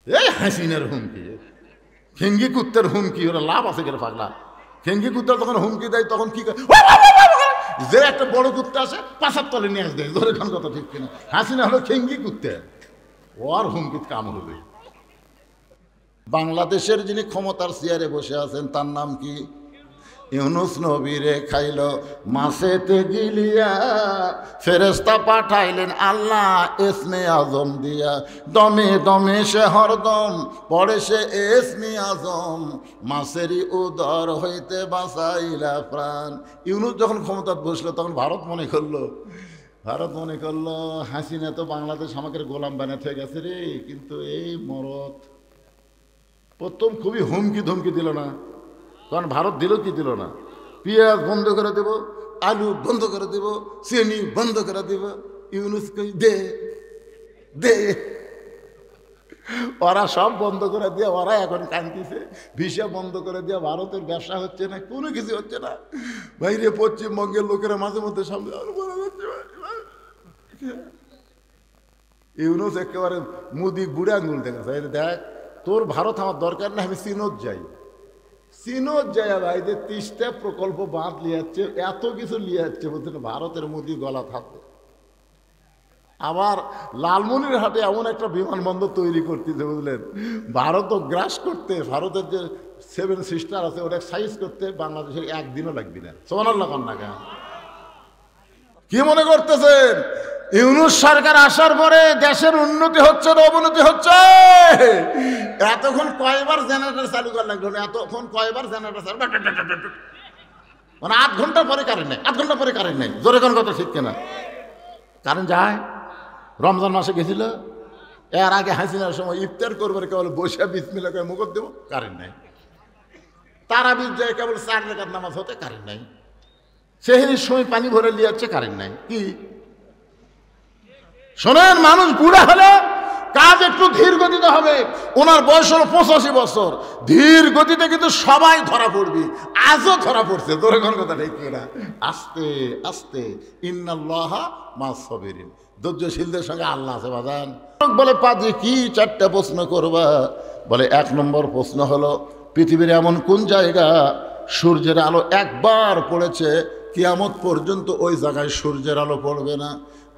এই হাসিনের হুমকি, খেঙ্গি কুত্তের হুমকি, ওরা লাভ আছে কেন পাগলা? খেঙ্গি কুত্তার তখন হুমকি দেয় তখন কি করে, যে একটা বড় কুত্তা আসে পাশার তলে নিয়ে আসবে, ধরে খান কথা ঠিক কিনা? হাসিনা হলো খেঙ্গি কুত্তে, ওর হুমকিত কাম হবে। বাংলাদেশের যিনি ক্ষমতার চেয়ারে বসে আছেন তার নাম কি? ইউনুস নবীরে খাইল মাছেতে গিলিয়া, ফেরেশতা পাঠাইলেন আল্লাহ এসমে আজম দিয়া, দমে দমে সে হরদম পড়ে সে এসমে আজম, মাছেরই উদর হইতে বাঁচাইলা প্রাণ। ইউনুস যখন ক্ষমতা বসলো তখন ভারত মনে করলো হাসিনা তো বাংলাদেশ আমাকে গোলাম বানাতে গেছে রে। কিন্তু এই মরদ প্রথম খুবই হুমকি ধমকি দিল না? কারণ ভারত দিল কি দিল না? পেঁয়াজ বন্ধ করে দেব, আলু বন্ধ করে দেব, চিনি বন্ধ করে দেব। ইউনুস কই দে দে, ওরা সব বন্ধ করে দিয়ে ওরা এখন কাঁদতেছে, ভিসা বন্ধ করে দিয়ে ভারতের ব্যবসা হচ্ছে না, কোনো কিছু হচ্ছে না। বাইরে পশ্চিমবঙ্গের লোকেরা মাঝে মধ্যে সামনে ইউনুস একেবারে মুদি বুড়ে আঙুল দেখাচ্ছে, দেখ তোর ভারত আমার দরকার না, আমি চীনত যাই ভাই, যে 30টা প্রকল্প বাঁধ লিয়াচ্ছে, এত কিছু লিয়াচ্ছে, বলছে ভারতের মোদি গলা থাকবে। আবার লালমনিরহাটে এমন একটা বিমানবন্দর তৈরি করতেছে, বুঝলেন? ভারতও গ্রাস করতে, ভারতের যে 7 সিস্টার আছে ওটা সাইজ করতে বাংলাদেশের একদিনও লাগবে না। সুবহানাল্লাহ কন্যা, কি মনে করতেছেন ইউনুস সরকার আসার পরে দেশের উন্নতি হচ্ছে না অবনতি হচ্ছে? এতক্ষণ কয়বার জেনারেটর চালু করা লাগলো, এতক্ষণ কয়বার জেনারেটর চালু, মানে 8 ঘন্টা পরে কারেন্ট নেই, 8 ঘন্টা পরে কারেন্ট নেই। জোরে কোন কথা ঠিক কিনা? কারেন্ট যায়। রমজান মাসে গেছিল, এর আগে হাসিনার সময় ইফতার করবার কেবল বসে বিসমিল্লাহ করে মুখত দেবো, কারেন্ট নাই। তারাবির যায় কেবল 4 রাকাত নামাজ হতে কারেন্ট নাই। সেহরির সময় পানি ভরে লিয়াচ্ছে, কারেন্ট নাই। কি শোনেন, মানুষ বুড়া হলে কাজ একটু ধীর গতিতে হবে। ওনার বয়স হলো 85 বছর, ধীর গতিতে কিন্তু সবাই ধরা পড়বি, আজও ধরা পড়ছে। তোর কোন কথা ঠিক না? আস্তে আস্তে, ইন্নাল্লাহা মাস সাবিরিন, ধৈর্যশীলদের সঙ্গে আল্লাহ আছে বাজান। বলে পাদ্রী কি 4টা প্রশ্ন করবা? বলে 1 নম্বর প্রশ্ন হলো পৃথিবীর এমন কোন জায়গা সূর্যের আলো একবার পড়েছে কিয়ামত পর্যন্ত ওই জায়গায় সূর্যের আলো পড়বে না।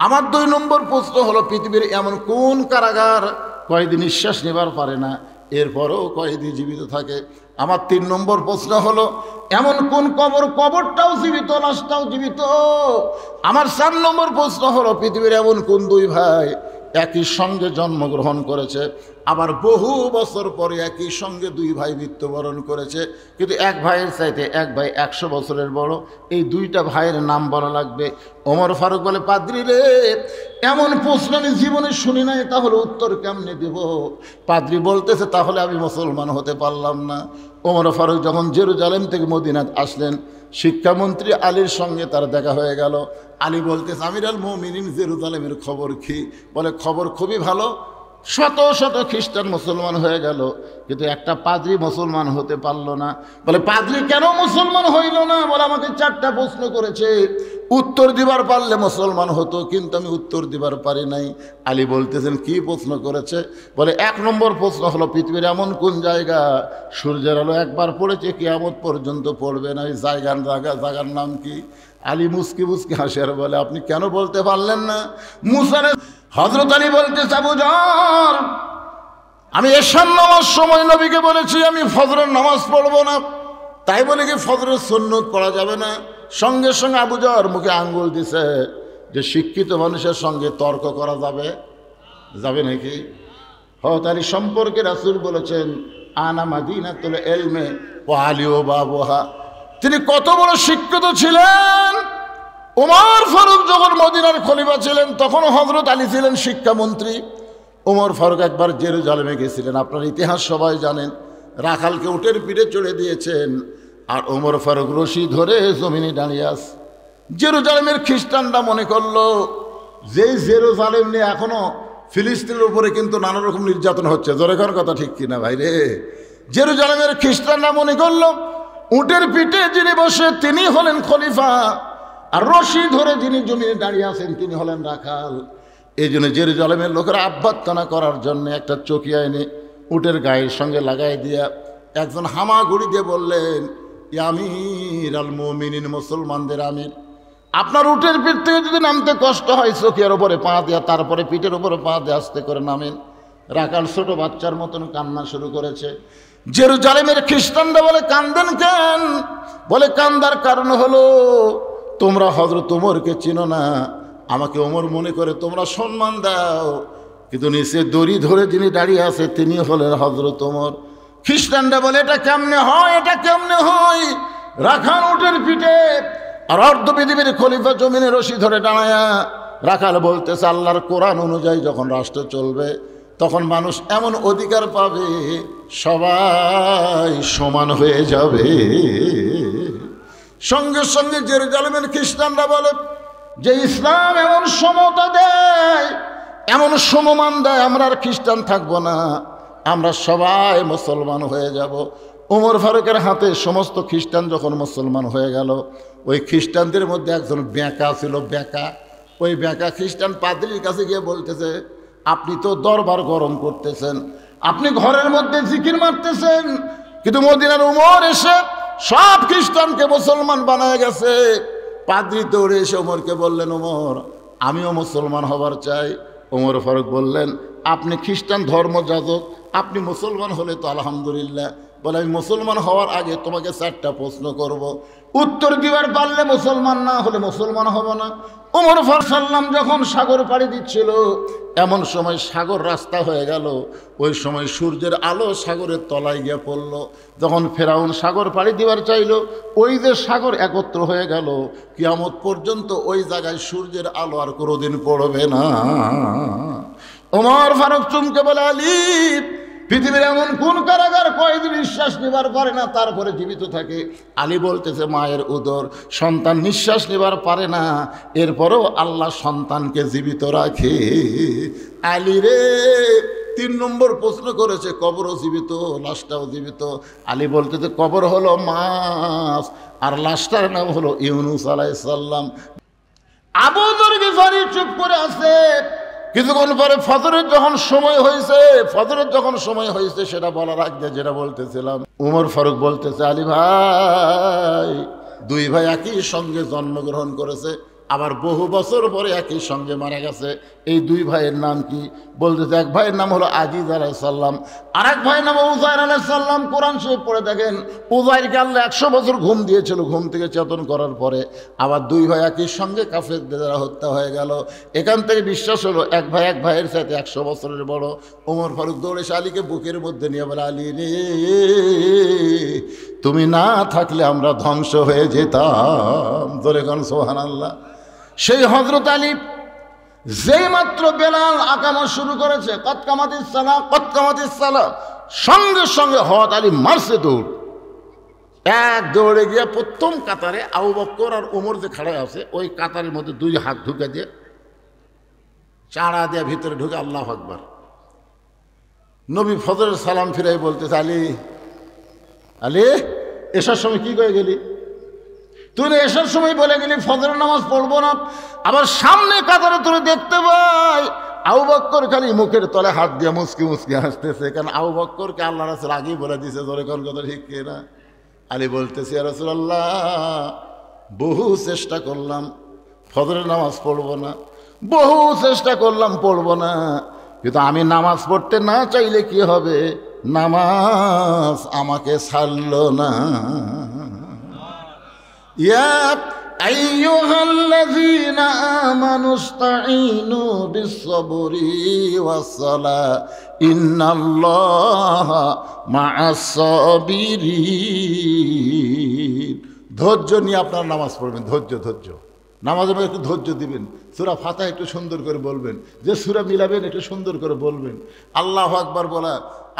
আমার 2 নম্বর প্রশ্ন হলো পৃথিবীর এমন কোন কারাগার কয়েদি নিঃশ্বাস নেবার পারে না, এরপরেও কয়েদি জীবিত থাকে। আমার 3 নম্বর প্রশ্ন হলো এমন কোন কবরটাও জীবিত, লাশটাও জীবিত। আমার 4 নম্বর প্রশ্ন হলো পৃথিবীর এমন কোন 2 ভাই একই সঙ্গে জন্মগ্রহণ করেছে, আবার বহু বছর পরে একই সঙ্গে 2 ভাই মৃত্যুবরণ করেছে, কিন্তু এক ভাইয়ের চাইতে এক ভাই 100 বছরের বড়। এই 2টা ভাইয়ের নাম বলা লাগবে। ওমর ফারুক বলে পাদ্রী রে, এমন প্রশ্ন আমি জীবনে শুনি নাই, তাহলে উত্তর কেমনে দেব? পাদ্রী বলতেছে তাহলে আমি মুসলমান হতে পারলাম না। ওমর ফারুক যখন জেরুজালেম থেকে মদিনাত আসলেন, শিক্ষামন্ত্রী আলীর সঙ্গে তার দেখা হয়ে গেল। আলী বলতেছে আমিরুল মুমিনিন, জেরুজালেমের খবর কি? বলে খবর খুবই ভালো, শত শত খ্রিস্টান মুসলমান হয়ে গেল, কিন্তু একটা পাদ্রী মুসলমান হতে পারলো না। বলে পাদ্রী কেন মুসলমান হইল না? বলে আমাকে 4টা প্রশ্ন করেছে, উত্তর দিবার পারলে মুসলমান হতো, কিন্তু আমি উত্তর দিবার পারি নাই। আলী বলতেছেন কি প্রশ্ন করেছে? বলে 1 নম্বর প্রশ্ন হলো পৃথিবীর এমন কোন জায়গা সূর্যের আলো একবার পড়েছে কিয়ামত পর্যন্ত পড়বে না, এই জায়গার নাম কি? আলী মুস্কি মুস্কি হাসে আর বলে আপনি কেন বলতে পারলেন না? হযরত আলী বলতেছে আবু জার, আমি এশার নামাজ সময় নবীকে বলেছি আমি ফজরের নামাজ পড়বো না, তাই বলে কি ফজরের সুন্নত পড়া যাবে না? সঙ্গে সঙ্গে আবু জার মুখে আঙ্গুল দিছে যে শিক্ষিত মানুষের সঙ্গে তর্ক করা যাবে নাকি? হযরত আলী সম্পর্কে রাসূল বলেছেন আনা মাদিনাতুল ইলমি ওয়া আলিউ বাবুহা। তিনি কত বড় শিক্ষিত ছিলেন। ওমর ফারুক যখন মদিনার খলিফা ছিলেন তখন হযরত আলী ছিলেন শিক্ষামন্ত্রী। ওমর ফারুক একবার জেরুজালেমে গেছিলেন, আপনার ইতিহাস সবাই জানেন। রাখালকে উটের পিঠে চড়ে দিয়েছেন, আর ওমর ফারুক রশি ধরে জমিনে দাঁড়িয়ে আছে। জেরুজালেমের খ্রিস্টানরা মনে করলো যে জেরুজালেম নিয়ে এখনো ফিলিস্তিনের উপরে কিন্তু নানা রকম নির্যাতন হচ্ছে। জোরে কোন কথা ঠিক কিনা ভাই রে? জেরুজালেমের খ্রিস্টানরা মনে করলো উটের পিঠে যিনি বসে তিনি হলেন খলিফা, আর রশি ধরে যিনি জমিনে দাঁড়িয়ে আছেন তিনি হলেন রাখাল। এই জন্য জেরুজালেমের লোকেরা আভ্যর্থনা করার জন্য একটা চকি এনে উটের গায়ের সঙ্গে লাগাই দিয়া একজন হামাগুড়ি দিয়ে বললেন, আমির আল মুমিনিন, মুসলমানদের আমির, আপনার উটের পিঠ থেকে যদি নামতে কষ্ট হয় চোখের ওপরে পা দেয়া, তারপরে পিঠের উপরে পা দিয়ে আস্তে করে নামেন। রাখাল ছোট বাচ্চার মতন কান্না শুরু করেছে। জেরুজালেমের খ্রিস্টানরা বলে, কান্দেন কেন? বলে, কান্দার কারণ হলো তোমরা হযরত ওমরকে চিনো না, আমাকে ওমর মনে করে তোমরা সম্মান দাও, কিন্তু নিচে দড়ি ধরে যিনি দাঁড়িয়ে আছে তিনি হলেন হযরত ওমর। খ্রিস্টানরা বলে, এটা কেমনে হয়, এটা কেমনে হয়? রাখাল উটের পিঠে আর অর্ধ পৃথিবীর খলিফা জমিনে রশি ধরে দাঁড়ায়া রাখাল বলতেছে, আল্লাহর কোরআন অনুযায়ী যখন রাষ্ট্র চলবে তখন মানুষ এমন অধিকার পাবে সবাই সমান হয়ে যাবে। সঙ্গে সঙ্গে জেরুজালেমের খ্রিস্টানরা বলে যে ইসলাম এমন সমতা দেয়, এমন সমমান দেয়, আমরা আর খ্রিস্টান থাকবো না, আমরা সবাই মুসলমান হয়ে যাব। ওমর ফারুকের হাতে সমস্ত খ্রিস্টান যখন মুসলমান হয়ে গেল, ওই খ্রিস্টানদের মধ্যে একজন বেঁকা ছিল, বেঁকা। ওই বেঁকা খ্রিস্টান পাদ্রীর কাছে গিয়ে বলতেছে, আপনি তো দরবার গরম করতেছেন, আপনি ঘরের মধ্যে জিকির মারতেছেন, কিন্তু মদিনার ওমর এসে সব খ্রিস্টানকে মুসলমান বানায় গেছে। পাদ্রী দৌড়ে এসে ওমরকে বললেন, ওমর আমিও মুসলমান হবার চাই। ওমর ফারুক বললেন, আপনি খ্রিস্টান ধর্মযাজক, আপনি মুসলমান হলে তো আলহামদুলিল্লাহ। বলে, আমি মুসলমান হওয়ার আগে তোমাকে 4টা প্রশ্ন করব, উত্তর দিবার পারলে মুসলমান, না হলে মুসলমান হব না। ওমর ফারুক সাল্লাম যখন সাগর পাড়ি দিচ্ছিল, এমন সময় সাগর রাস্তা হয়ে গেল। ওই সময় সূর্যের আলো সাগরের তলায় গিয়ে পড়ল। যখন ফেরাউন সাগর পাড়ি দিবার চাইল, ওই যে সাগর একত্র হয়ে গেল, কিয়ামত পর্যন্ত ওই জায়গায় সূর্যের আলো আর কোনোদিন পড়বে না। ওমর ফারুক চুমকে বলে, আলী, পৃথিবীর এমন কোন কারাগার কয়েদি নিঃশ্বাস নেবার পারে না তারপরে জীবিত থাকে? আলী বলতেছে, মায়ের উদর, সন্তান নিঃশ্বাস নেবার পারে না, এরপরেও আল্লাহ সন্তানকে জীবিত রাখে। আলী রে, 3 নম্বর প্রশ্ন করেছে, কবরও জীবিত, লাশটাও জীবিত। আলী বলতেছে, কবর হলো মাছ আর লাশটার নাম হলো ইউনুস আলাইহিস সালাম। আবু যর গিফারি চুপ করে আছে। কিছুক্ষণ পরে ফজরের যখন সময় হয়েছে, সেটা বলার আগে যেটা বলতেছিলাম, উমর ফারুক বলতেছে, আলী ভাই, 2 ভাই একই সঙ্গে জন্মগ্রহণ করেছে, আবার বহু বছর পরে একই সঙ্গে মারা গেছে। এই 2 ভাইয়ের নাম কি? বলতেছে, এক ভাইয়ের নাম হলো আজিজ আলাইহিস সালাম, আর এক ভাইয়ের নাম উযাইর আলাইহিস সালাম। কোরআন শরীফ পড়ে দেখেন, উযাইরকে আল্লাহ 100 বছর ঘুম দিয়েছিল, ঘুম থেকে চেতন করার পরে আবার 2 ভাই একই সঙ্গে কাফেরদের দ্বারা হত্যা হয়ে গেল। এখান থেকে বিশ্বাস হলো এক ভাইয়ের সাথে 100 বছরের বড়। ওমর ফারুক দৌড়ে এসে আলীকে বুকের মধ্যে নিয়ে বলে, আলী রে, তুমি না থাকলে আমরা ধ্বংস হয়ে যেতাম। জোরে কোন সুবহানাল্লাহ। সেই হযরত আলী যেই মাত্র বেলাল আকামত শুরু করেছে, কদ কামাতিস সালাহ, সঙ্গে সঙ্গে হযরত আলী মারছে দৌড়। এক দৌড়ে গিয়ে প্রথম কাতারে আবু বকর আর ওমর যে খাড়া আছে, ওই কাতারের মধ্যে 2 হাত ঢুকে দিয়ে চাড়া দিয়ে ভিতরে ঢুকে আল্লাহু আকবার। নবী ফজরের সালাম ফিরাই বলতেছে, আলী, আলী, এসার সময় কি করে গেলি? তুই এসার সময় বলে গেলি ফজরের নামাজ পড়বো না, আবার সামনে কাতারে তুই দেখতে পাই আবু বকর খালি মুখের তলে হাত দিয়ে মুসকি মুসকি হাসতেছে, কারণ আবু বকরকে আল্লাহ রাসূল আগেই বলে দিয়েছে। ধরে কোন কথা ঠিক কিনা? আলী বলতেছে, ইয়া রাসূলুল্লাহ, বহু চেষ্টা করলাম ফজরের নামাজ পড়বো না, বহু চেষ্টা করলাম পড়বো না, কিন্তু আমি নামাজ পড়তে না চাইলে কি হবে? নামাজ আমাকে ছাড়লো না। ইয়া আইয়ুহাল্লাযীনা আমানুস্তাঈনু বিস-সাবরি ওয়াস-সালাহ ইন্নাল্লাহা মা'আস-সাবিরিন। ধৈর্য নিয়ে আপনারা নামাজ পড়বেন, ধৈর্য। নামাজের মধ্যে একটু ধৈর্য দিবেন। সূরা ফাতিহা একটু সুন্দর করে বলবেন, যে সূরা মিলাবেন একটু সুন্দর করে বলবেন। আল্লাহু আকবার বলা,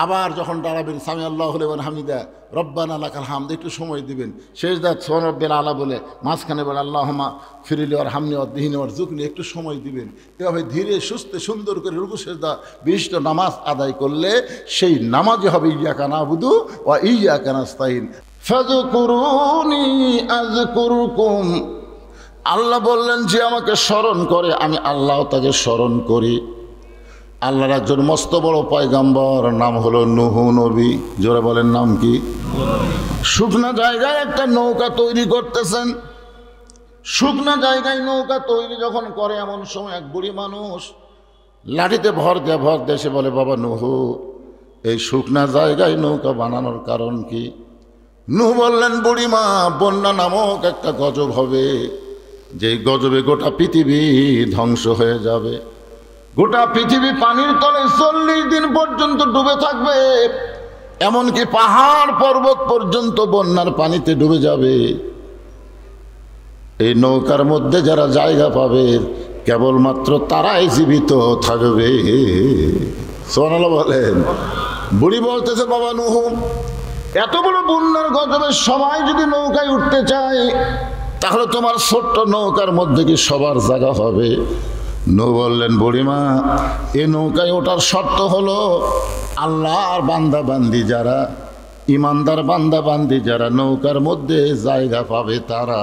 আবার যখন দাঁড়াবেন সামি আল্লাহু লিমান হামিদা রব্বানা লাকাল হামদ, একটু সময় দিবেন। সেজদা সুবহান রাব্বিল আলা বলে মাঝখানে বলে আল্লাহুম্মা ফিরলি ওয়ারহামনি ওয়াহদিনি ওয়ারযুকনি, একটু সময় দিবেন। এভাবে ধীরে সুস্থে সুন্দর করে রুকু সেজদা বিশিষ্ট নামাজ আদায় করলে সেই নামাজই হবে ইয়াকা নাবুদু ওয়া ইয়াকা নাস্তাইন। ফাযকুরুনি আযকুরুকুম। আল্লাহ বললেন, যে আমাকে স্মরণ করে আমি আল্লাহ তাকে স্মরণ করি। আল্লাহর একজন মস্ত বড় পয়গাম্বর, নাম হলো নূহ নবী। জোরে বলেন নাম কি? শুকনা জায়গায় একটা নৌকা তৈরি করতেছেন। শুকনা জায়গায় নৌকা তৈরি যখন করে, এমন সময় এক বুড়ি মানুষ লাঠিতে ভর দেয়, সে বলে, বাবা নূহ, এই শুকনা জায়গায় নৌকা বানানোর কারণ কি? নূহ বললেন, বুড়িমা, বন্যা নামক একটা গজব হবে, যেই গজবে গোটা পৃথিবী ধ্বংস হয়ে যাবে। গোটা পৃথিবী পানির তলে 40 দিন পর্যন্ত ডুবে থাকবে, এমনকি পাহাড় পর্বত পর্যন্ত বন্যার পানিতে ডুবে যাবে। এই নৌকার মধ্যে যারা জায়গা পাবে, কেবলমাত্র তারাই জীবিত থাকবে। সুবহানাল্লাহ বলেন। বুড়ি বলতেছে, বাবা নূহ, এত বড় বন্যার গজবে সবাই যদি নৌকায় উঠতে চায়, তাহলে তোমার ছোট্ট নৌকার মধ্যে কি সবার জায়গা হবে? নূহ বললেন, বুড়িমা, এ নৌকায় ওঠার শর্ত হলো আল্লাহর বান্দা বান্দি যারা, ইমানদার বান্দা বান্দি যারা নৌকার মধ্যে জায়গা পাবে তারা।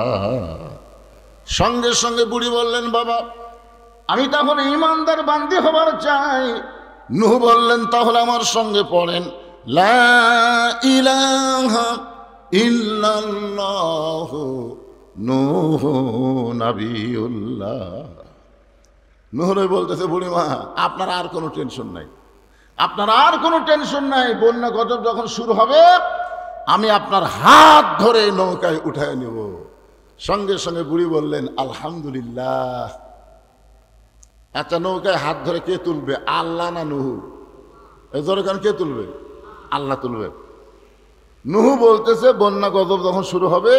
সঙ্গে সঙ্গে বুড়ি বললেন, বাবা, আমি তাহলে ইমানদার বান্দি হবার চাই। নূহ বললেন, তাহলে আমার সঙ্গে পড়েন, লা ইলাহা ইল্লাল্লাহু নূহ নবিয়ুল্লাহ। নূহ নবী বলতেছে, বুড়িমা, আপনার আর কোনো টেনশন নাই, আপনার আর কোনো টেনশন নাই। বন্যা গজব যখন শুরু হবে, আমি আপনার হাত ধরে নৌকায় উঠায় নেব। সঙ্গে সঙ্গে বুড়ি বললেন, আলহামদুলিল্লাহ। আচ্ছা, নৌকায় হাত ধরে কে তুলবে, আল্লাহ না নূহ? এই দরকার কে তুলবে? আল্লাহ তুলবে। নূহ বলতেছে, বন্যা গজব যখন শুরু হবে,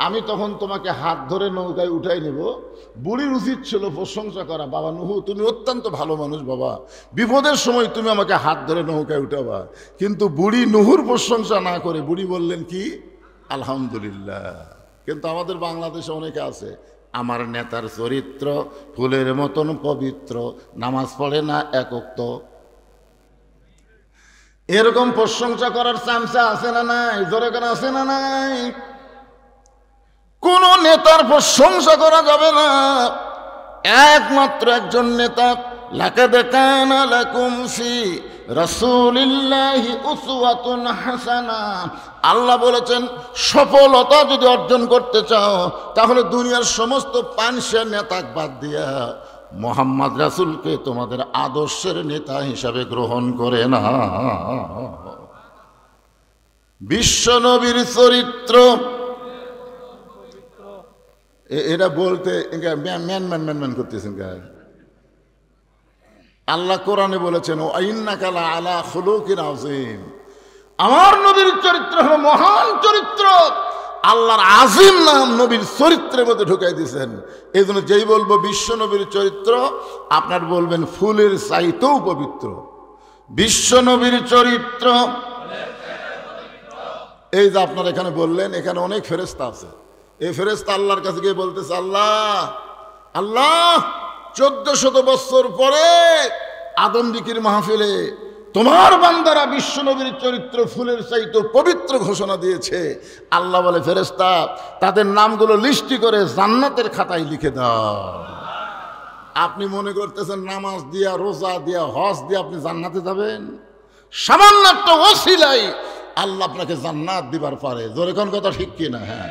আমি তখন তোমাকে হাত ধরে নৌকায় উঠাই নেব। বুড়ির উচিত ছিল প্রশংসা করা, বাবা নূহ, তুমি অত্যন্ত ভালো মানুষ বাবা, বিপদের সময় তুমি আমাকে হাত ধরে নৌকায় উঠাবা। কিন্তু বুড়ি নূহুর প্রশংসা না করে বুড়ি বললেন কি, আলহামদুলিল্লাহ। কিন্তু আমাদের বাংলাদেশে অনেকে আছে, আমার নেতার চরিত্র ফুলের মতন পবিত্র, নামাজ পড়ে না এক ওয়াক্ত। এরকম প্রশংসা করার চান্স আছে না নাই? জোরে কেন আছে না নাই? কোন নেতার প্রশংসা করা যাবে না, একমাত্র একজন নেতা। লাকাদ কানা লাকুম ফি রাসূলিল্লাহি উসওয়াতুন হাসানা। আল্লাহ বলেছেন, সফলতা যদি অর্জন করতে চাও, তাহলে দুনিয়ার সমস্ত পাঁচশো নেতা বাদ দিয়া মোহাম্মদ রাসূলকে তোমাদের আদর্শের নেতা হিসাবে গ্রহণ করে না। বিশ্ব নবীর চরিত্র এটা বলতে ম্যান করতেছেন। আল্লাহ কোরআনে বলেছেন, ও ইন্নাকা লা আলা খুলুকিন আযীম। আমার নবীর চরিত্র হলো মহান চরিত্র। আল্লাহর আজিম নাম নবীর চরিত্রের মধ্যে ঢুকাই দিয়েছেন। এই জন্য যেই বলবো বিশ্ব নবীর চরিত্র, আপনার বলবেন ফুলের চাইতেও পবিত্র। বিশ্ব নবীর চরিত্র, এই যে আপনার এখানে বললেন, এখানে অনেক ফেরেশতা আছে। এই ফেরেশতা আল্লাহর কাছে গিয়ে বলতেছে, আল্লাহ আল্লাহ, 1400 বছর পরে আদম দিকির মাহফিলে তোমার বান্দারা বিশ্ব নবীর চরিত্র ফুলের চাইতে পবিত্র ঘোষণা দিয়েছে। আল্লাহ বলে, ফেরেশতা, তাদের নামগুলো লিস্টি করে জান্নাতের খাতায় লিখে দাও। আপনি মনে করতেছেন নামাজ দিয়া, রোজা দিয়া, হজ দিয়া আপনি জান্নাতে যাবেন? সামান্য একটা ওসিলাই আল্লাহ আপনাকে জান্নাত দিবার পারে। জোরে কোন কথা ঠিক কিনা? হ্যাঁ।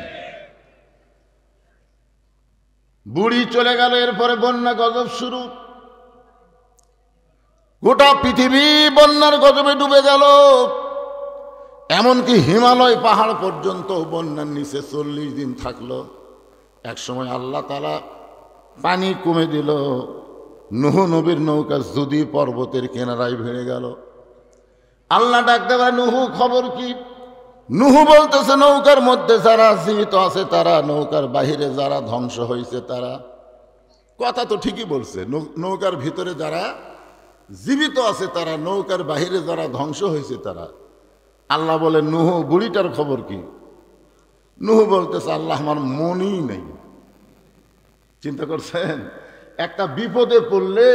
বুড়ি চলে গেল, এরপরে বন্যা গজব শুরু। গোটা পৃথিবী বন্যার গজবে ডুবে গেল, এমনকি হিমালয় পাহাড় পর্যন্ত বন্যার নিচে 40 দিন থাকলো। এক সময় আল্লাহ তাআলা পানি কমে দিল, নূহ নবীর নৌকা যদি পর্বতের কিনারায় ভেঙে গেল। আল্লাহ ডাকতে পারে, নূহ খবর কি? নূহ বলতেছে, নৌকার মধ্যে যারা জীবিত আছে তারা, নৌকার বাহিরে যারা ধ্বংস হয়েছে তারা। কথা তো ঠিকই বলছে, নৌকার ভিতরে যারা জীবিত আছে তারা, নৌকার বাহিরে যারা ধ্বংস হয়েছে তারা। আল্লাহ বলে, নূহ, বুড়িটার খবর কি? নূহ বলতেছে, আল্লাহ, আমার মনই নেই। চিন্তা করছেন, একটা বিপদে পড়লে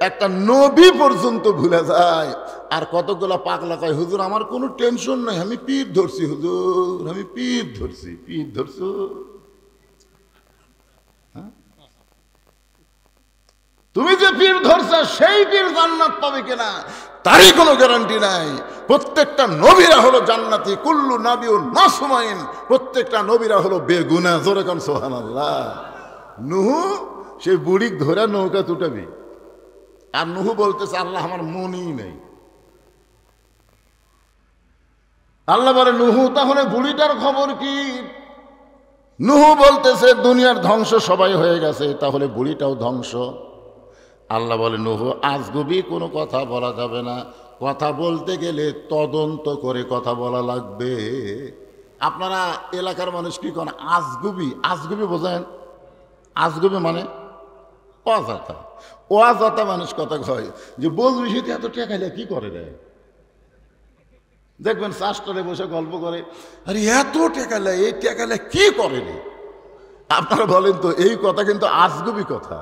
একটা নবী পর্যন্ত ভুলে যায়। আর কতগুলা পাগলা কয়, হুজুর আমার কোনো টেনশন নাই, আমি পীর ধরছি হুজুর, আমি পীর ধরছি। পীর ধরছো? তুমি যে পীর ধরছ সেই পীর জান্নাত পাবে কিনা তারই কোনো গ্যারান্টি নাই। প্রত্যেকটা নবীরা হলো জান্নাতি, কুল্লু নাবিউন মাসুমাইন, প্রত্যেকটা নবীরা হলো বেগুনা। জোরে কান সুবহানাল্লাহ। নুহু সেই বুড়িক ধরে নৌকা তুটাবি, আর নুহু বলতেছে আল্লাহ আমার মনই নেই। আল্লাহ বলে নুহু তাহলে বুড়িটার খবর কি? নুহু বলতেছে দুনিয়ার ধ্বংস সবাই হয়ে গেছে, তাহলে বুড়িটাও ধ্বংস। আল্লাহ বলে নুহু আজগুবি কোনো কথা বলা যাবে না, কথা বলতে গেলে তদন্ত করে কথা বলা লাগবে। আপনারা এলাকার মানুষ কি করেন? আজগুবি, আজগুবি বোঝেন? আজগুবি মানে অজাতা, অজাতা মানুষ কথা কয় যে বলবি সেটা এত টেকাইলে কি করে রে। দেখবেন চাষটারে বসে গল্প করে, আরে এত টেকাইলে, এই টেকাইলে কি করে রে। আপনারা বলেন তো এই কথা কিন্তু আজগুবি কথা।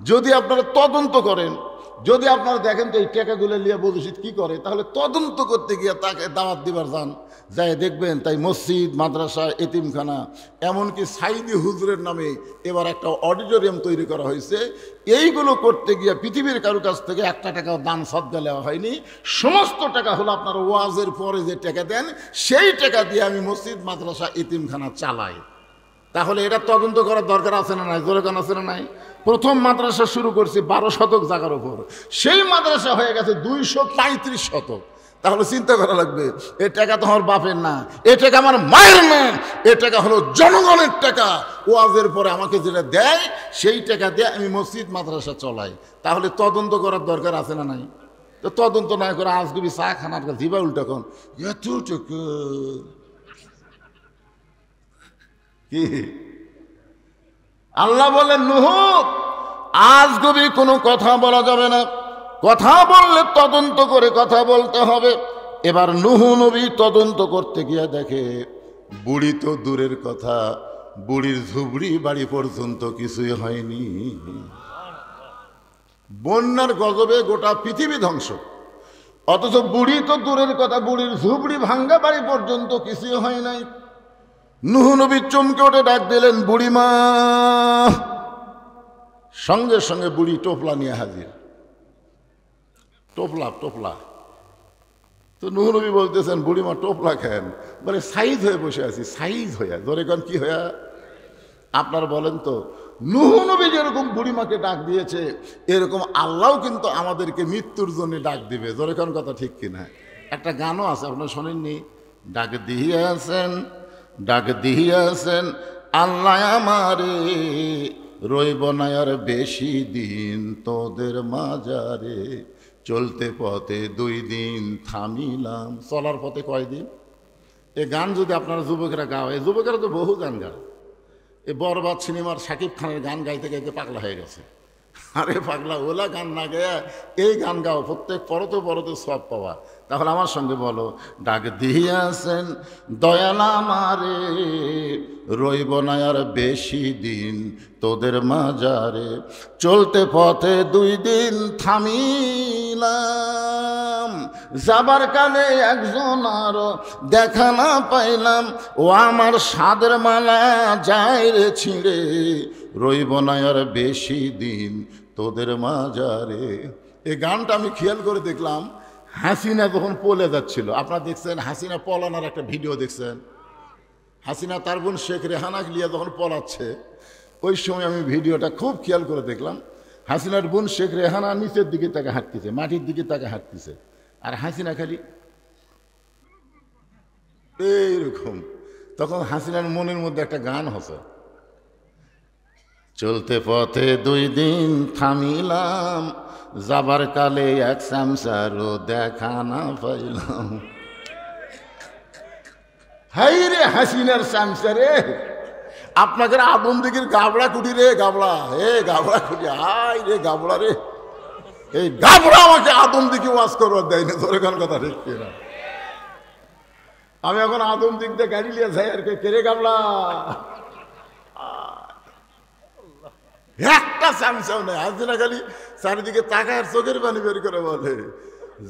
যদি আপনারা তদন্ত করেন, যদি আপনারা দেখেন তো এই টাকাগুলো নিয়ে বলুসিদ কি করে, তাহলে তদন্ত করতে গিয়ে তাকে দাওয়াত দিবার যান, যাই দেখবেন তাই মসজিদ, মাদ্রাসা, এতিমখানা, এমনকি সাইদি হুজুরের নামে এবার একটা অডিটোরিয়াম তৈরি করা হয়েছে। এইগুলো করতে গিয়ে পৃথিবীর কারো কাছ থেকে একটা টাকাও দান সদকা নেওয়া হয়নি। সমস্ত টাকা হলো আপনার ওয়াজের পরে যে টাকা দেন, সেই টাকা দিয়ে আমি মসজিদ, মাদ্রাসা, এতিমখানা চালাই। তাহলে এটা তদন্ত করার দরকার আছে না নাই? জোরে কান আছে না নাই? প্রথম মাদ্রাসা শুরু করছি 12 শতক জায়গার উপর, সেই মাদ্রাসা হয়ে গেছে 235 শতক। তাহলে চিন্তা করা লাগবে, এ টাকা তো আমার বাপের না, এ টাকা আমার মায়ের না, এ টাকা হলো জনগণের টাকা। ওয়াজের পরে আমাকে যেটা দেয় সেই টাকা দিয়ে আমি মসজিদ, মাদ্রাসা চলাই। তাহলে তদন্ত করার দরকার আছে না নাই? তো তদন্ত না করে আজগুবি চা খানার কাছে দিবা উল্টা কোন এত টাকা কি? আল্লাহ বলেন নুহু আজগুবি কোনো কথা বলা যাবে না, কথা বললে তদন্ত করে কথা বলতে হবে। এবার নুহু নবী তদন্ত করতে গিয়ে দেখে বুড়ি তো দূরের কথা, বুড়ির ঝুবড়ি বাড়ি পর্যন্ত কিছুই হয়নি। বন্যার গজবে গোটা পৃথিবী ধ্বংস, অথচ বুড়ি তো দূরের কথা, বুড়ির ঝুবড়ি ভাঙ্গা বাড়ি পর্যন্ত কিছুই হয় নাই। নুহু নবী চমকে ওঠে ডাক দিলেন বুড়িমা। সঙ্গে সঙ্গে বুড়ি টোপলা নিয়ে হাজির। টোপলা টোপলা তো নুহু নবী বলতেছেন বুড়িমা টোপলা খান, বলে সাইজ হয়ে বসে আছি। সাইজ হইয়া ধরে কন কি হইয়া? আপনারা বলেন তো, নুহু নবী যেরকম বুড়িমাকে ডাক দিয়েছে, এরকম আল্লাহও কিন্তু আমাদেরকে মৃত্যুর জন্য ডাক দিবে। ধরে কোন কথা ঠিক কিনা? একটা গানও আছে, আপনারা শোনেননি? ডাক দিয়েছেন, ডাক দিয়েছেন আল্লাহ আমারে, রইব না আর বেশি দিন তোদের মাজারে, চলতে পথে 2 দিন থামিলাম। চলার পথে কয়দিন? এ গান যদি আপনারা যুবকেরা গাও, এই যুবকেরা তো বহু গান গায়। এই বরবাদ সিনেমার শাকিব খানের গান গাইতে গাইতে পাগলা হয়ে গেছে। আরে পাগলা, ওলা গান না গায়া এই গান গাও, প্রত্যেক পরতে পরতে সব পাওয়া। তাহলে আমার সঙ্গে বলো, ডাক দিয়েছেন দয়াল আমারে, রইব না আর বেশি দিন তোদের মাজারে, চলতে পথে 2 দিন থামিলাম, যাবার কালে একজন আরো দেখা না পাইলাম, ও আমার সাদের মালা যায় রে ছিঁড়ে, রইব না আর বেশি দিন তোদের মাজারে। এই গানটা আমি খেয়াল করে দেখলাম হাসিনা যখন পলে যাচ্ছিল। আপনারা দেখছেন হাসিনা পলানোর একটা ভিডিও দেখছেন? হাসিনা তার বোন শেখ রেহানা লিয়া যখন পলাচ্ছে, ওই সময় আমি ভিডিওটা খুব খেয়াল করে দেখলাম। হাসিনার বোন শেখ রেহানা নিচের দিকে তাকে হাঁটতেছে, মাটির দিকে তাকে হাঁটতেছে, আর হাসিনা খালি এইরকম। তখন হাসিনার মনের মধ্যে একটা গান হচ্ছে, চলতে পথে 2 দিন থামিলাম, যাবার কালে এক চামচারও দেখা না পাইলাম। হাই রে হাসিনার চামচা রে, আপনাকে আদম দিঘির গাবড়া কুটি রে, গাবড়া, হে গাবড়া কুটি, হাই রে গাবড়া রে, এই গাবড়া আমাকে আদম দিঘি ওয়াজ করবার দেয় না। ধরে কোন কথা ঠিক কিনা? আমি এখন আদম দিক দিয়ে গাড়ি নিয়ে যাই আর কেড়ে গাবলা, একটা চামচাও নেই। হাসিনা খালি চারিদিকে তাকায় চোখের পানি বের করে বলে,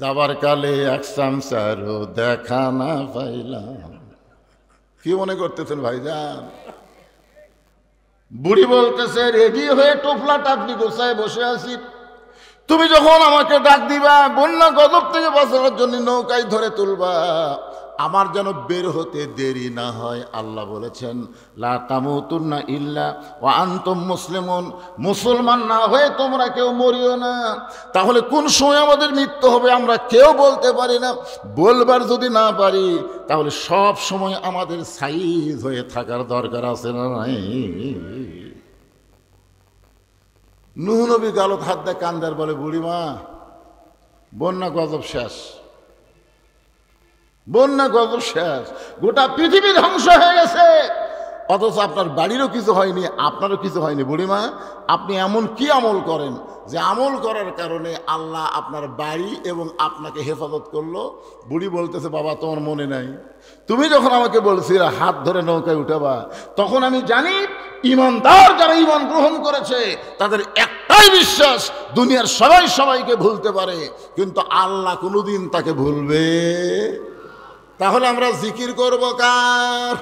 যাবার কালে এক চামচারও দেখা না পাইলাম। কি মনে করতেছেন ভাইজান? বুড়ি বলতেছে রেডি হয়ে টোপলা টাপলি গোছায় বসে আছি, তুমি যখন আমাকে ডাক দিবা বন্যা গজব থেকে বাঁচানোর জন্য নৌকায় ধরে তুলবা, আমার যেন বের হতে দেরি না হয়। আল্লাহ বলেছেন লা তামুতুন্না ইল্লা ওয়া আনতুম মুসলিমুন, মুসলমান না হয়ে তোমরা কেউ মরিও না। তাহলে কোন সময় আমাদের মৃত্যু হবে আমরা কেউ বলতে পারি না। বলবার যদি না পারি তাহলে সব সময় আমাদের সাইজ হয়ে থাকার দরকার আছে না নাই? নূহ নবী গালত হাত দেয় কান্দার, বলে বুড়িমা বন্যা গজব শেষ, বন্যা গজব শেষ, গোটা পৃথিবী ধ্বংস হয়ে গেছে, অথচ আপনার বাড়িরও কিছু হয়নি, আপনারও কিছু হয়নি। বুড়িমা আপনি এমন কি আমল করেন যে আমল করার কারণে আল্লাহ আপনার বাড়ি এবং আপনাকে হেফাজত করলো? বুড়ি বলতেছে বাবা তোমার মনে নাই, তুমি যখন আমাকে বলছিলে হাত ধরে নৌকায় উঠাবা, তখন আমি জানি ঈমানদার যারা ঈমান গ্রহণ করেছে তাদের একটাই বিশ্বাস, দুনিয়ার সবাই সবাইকে ভুলতে পারে কিন্তু আল্লাহ কোনোদিন তাকে ভুলবে। তাহলে আমরা জিকির করব কার?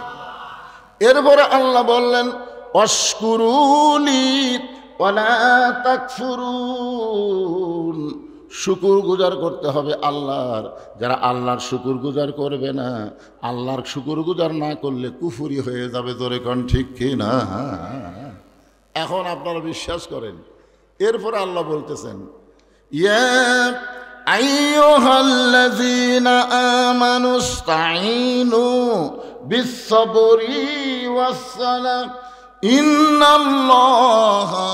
এরপরে আল্লাহ বললেন অশকুরুলি ওয়ালা তাকফুরুন, শুকুর গুজার করতে হবে আল্লাহর। যারা আল্লাহর শুকুর গুজার করবে না, আল্লাহর শুকুর গুজার না করলে কুফরি হয়ে যাবে। জোরে কোন ঠিক কি না? এখন আপনারা বিশ্বাস করেন। এরপরে আল্লাহ বলতেছেন ইয়া আইয়ুহাল্লাযীনা আমানুস্তাঈনু বিস-সাবরি ওয়াস-সালাহ ইন্নাল্লাহা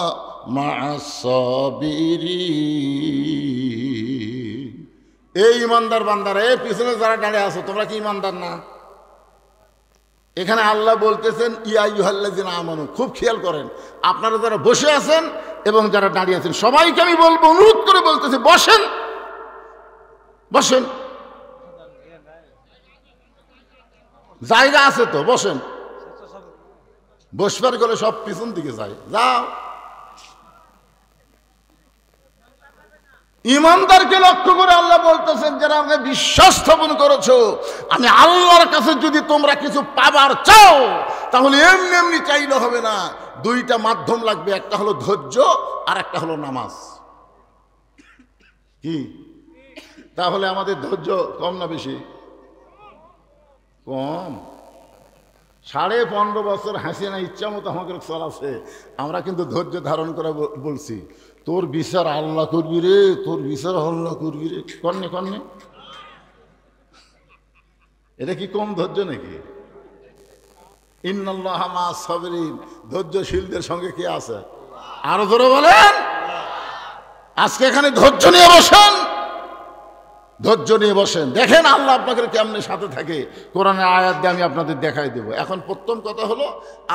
মা'আস-সাবিরিন। এই ইমানদার বান্দারা, এই পিছনে যারা দাঁড়িয়ে আছো তোমরা কি ইমানদার না? এখানে আল্লাহ বলতেছেন ইয়া আইয়ুহাল্লাযীনা আমানু। খুব খেয়াল করেন, আপনারা যারা বসে আছেন এবং যারা দাঁড়িয়ে আছেন সবাইকে আমি বলবো, অনুরোধ করে বলতেছি বসেন, বসেন, জায়গা আছে তো বসেন। বসবার গেলে সব পিছন দিকে যায়, যাও। ইমানদারকে লক্ষ্য করে আল্লাহ বলতেছেন যারা আমাকে বিশ্বাস স্থাপন করেছো, আমি আল্লাহর কাছে যদি তোমরা কিছু পাবার চাও তাহলে এমনি এমনি চাইলে হবে না, দুইটা মাধ্যম লাগবে, একটা হলো ধৈর্য আর একটা হলো নামাজ। কি তাহলে আমাদের ধৈর্য কম না বেশি? কম। 15.5 বছর হাসিনা ইচ্ছা মতো আমাকে চলাছে, আমরা কিন্তু ধৈর্য ধারণ করে বলছি তোর বিচার আল্লাহ করবি রে, তোর বিচার আল্লাহ করবি রে। কন্যে কন্যে এটা কি কম ধৈর্য নাকি? ইন্নাল্লাহা মা'আস-সাবিরিন, ধৈর্যশীলদের সঙ্গে কে আছে? আরো জোরে বলেন। আজকে এখানে ধৈর্য নিয়ে বসেন, ধৈর্য নিয়ে বসেন, দেখেন আল্লাহ আপনাকে কেমনে সাথে থাকে। কোরআনের আয়াত দিয়ে আমি আপনাদের দেখাই দেব। এখন প্রথম কথা হলো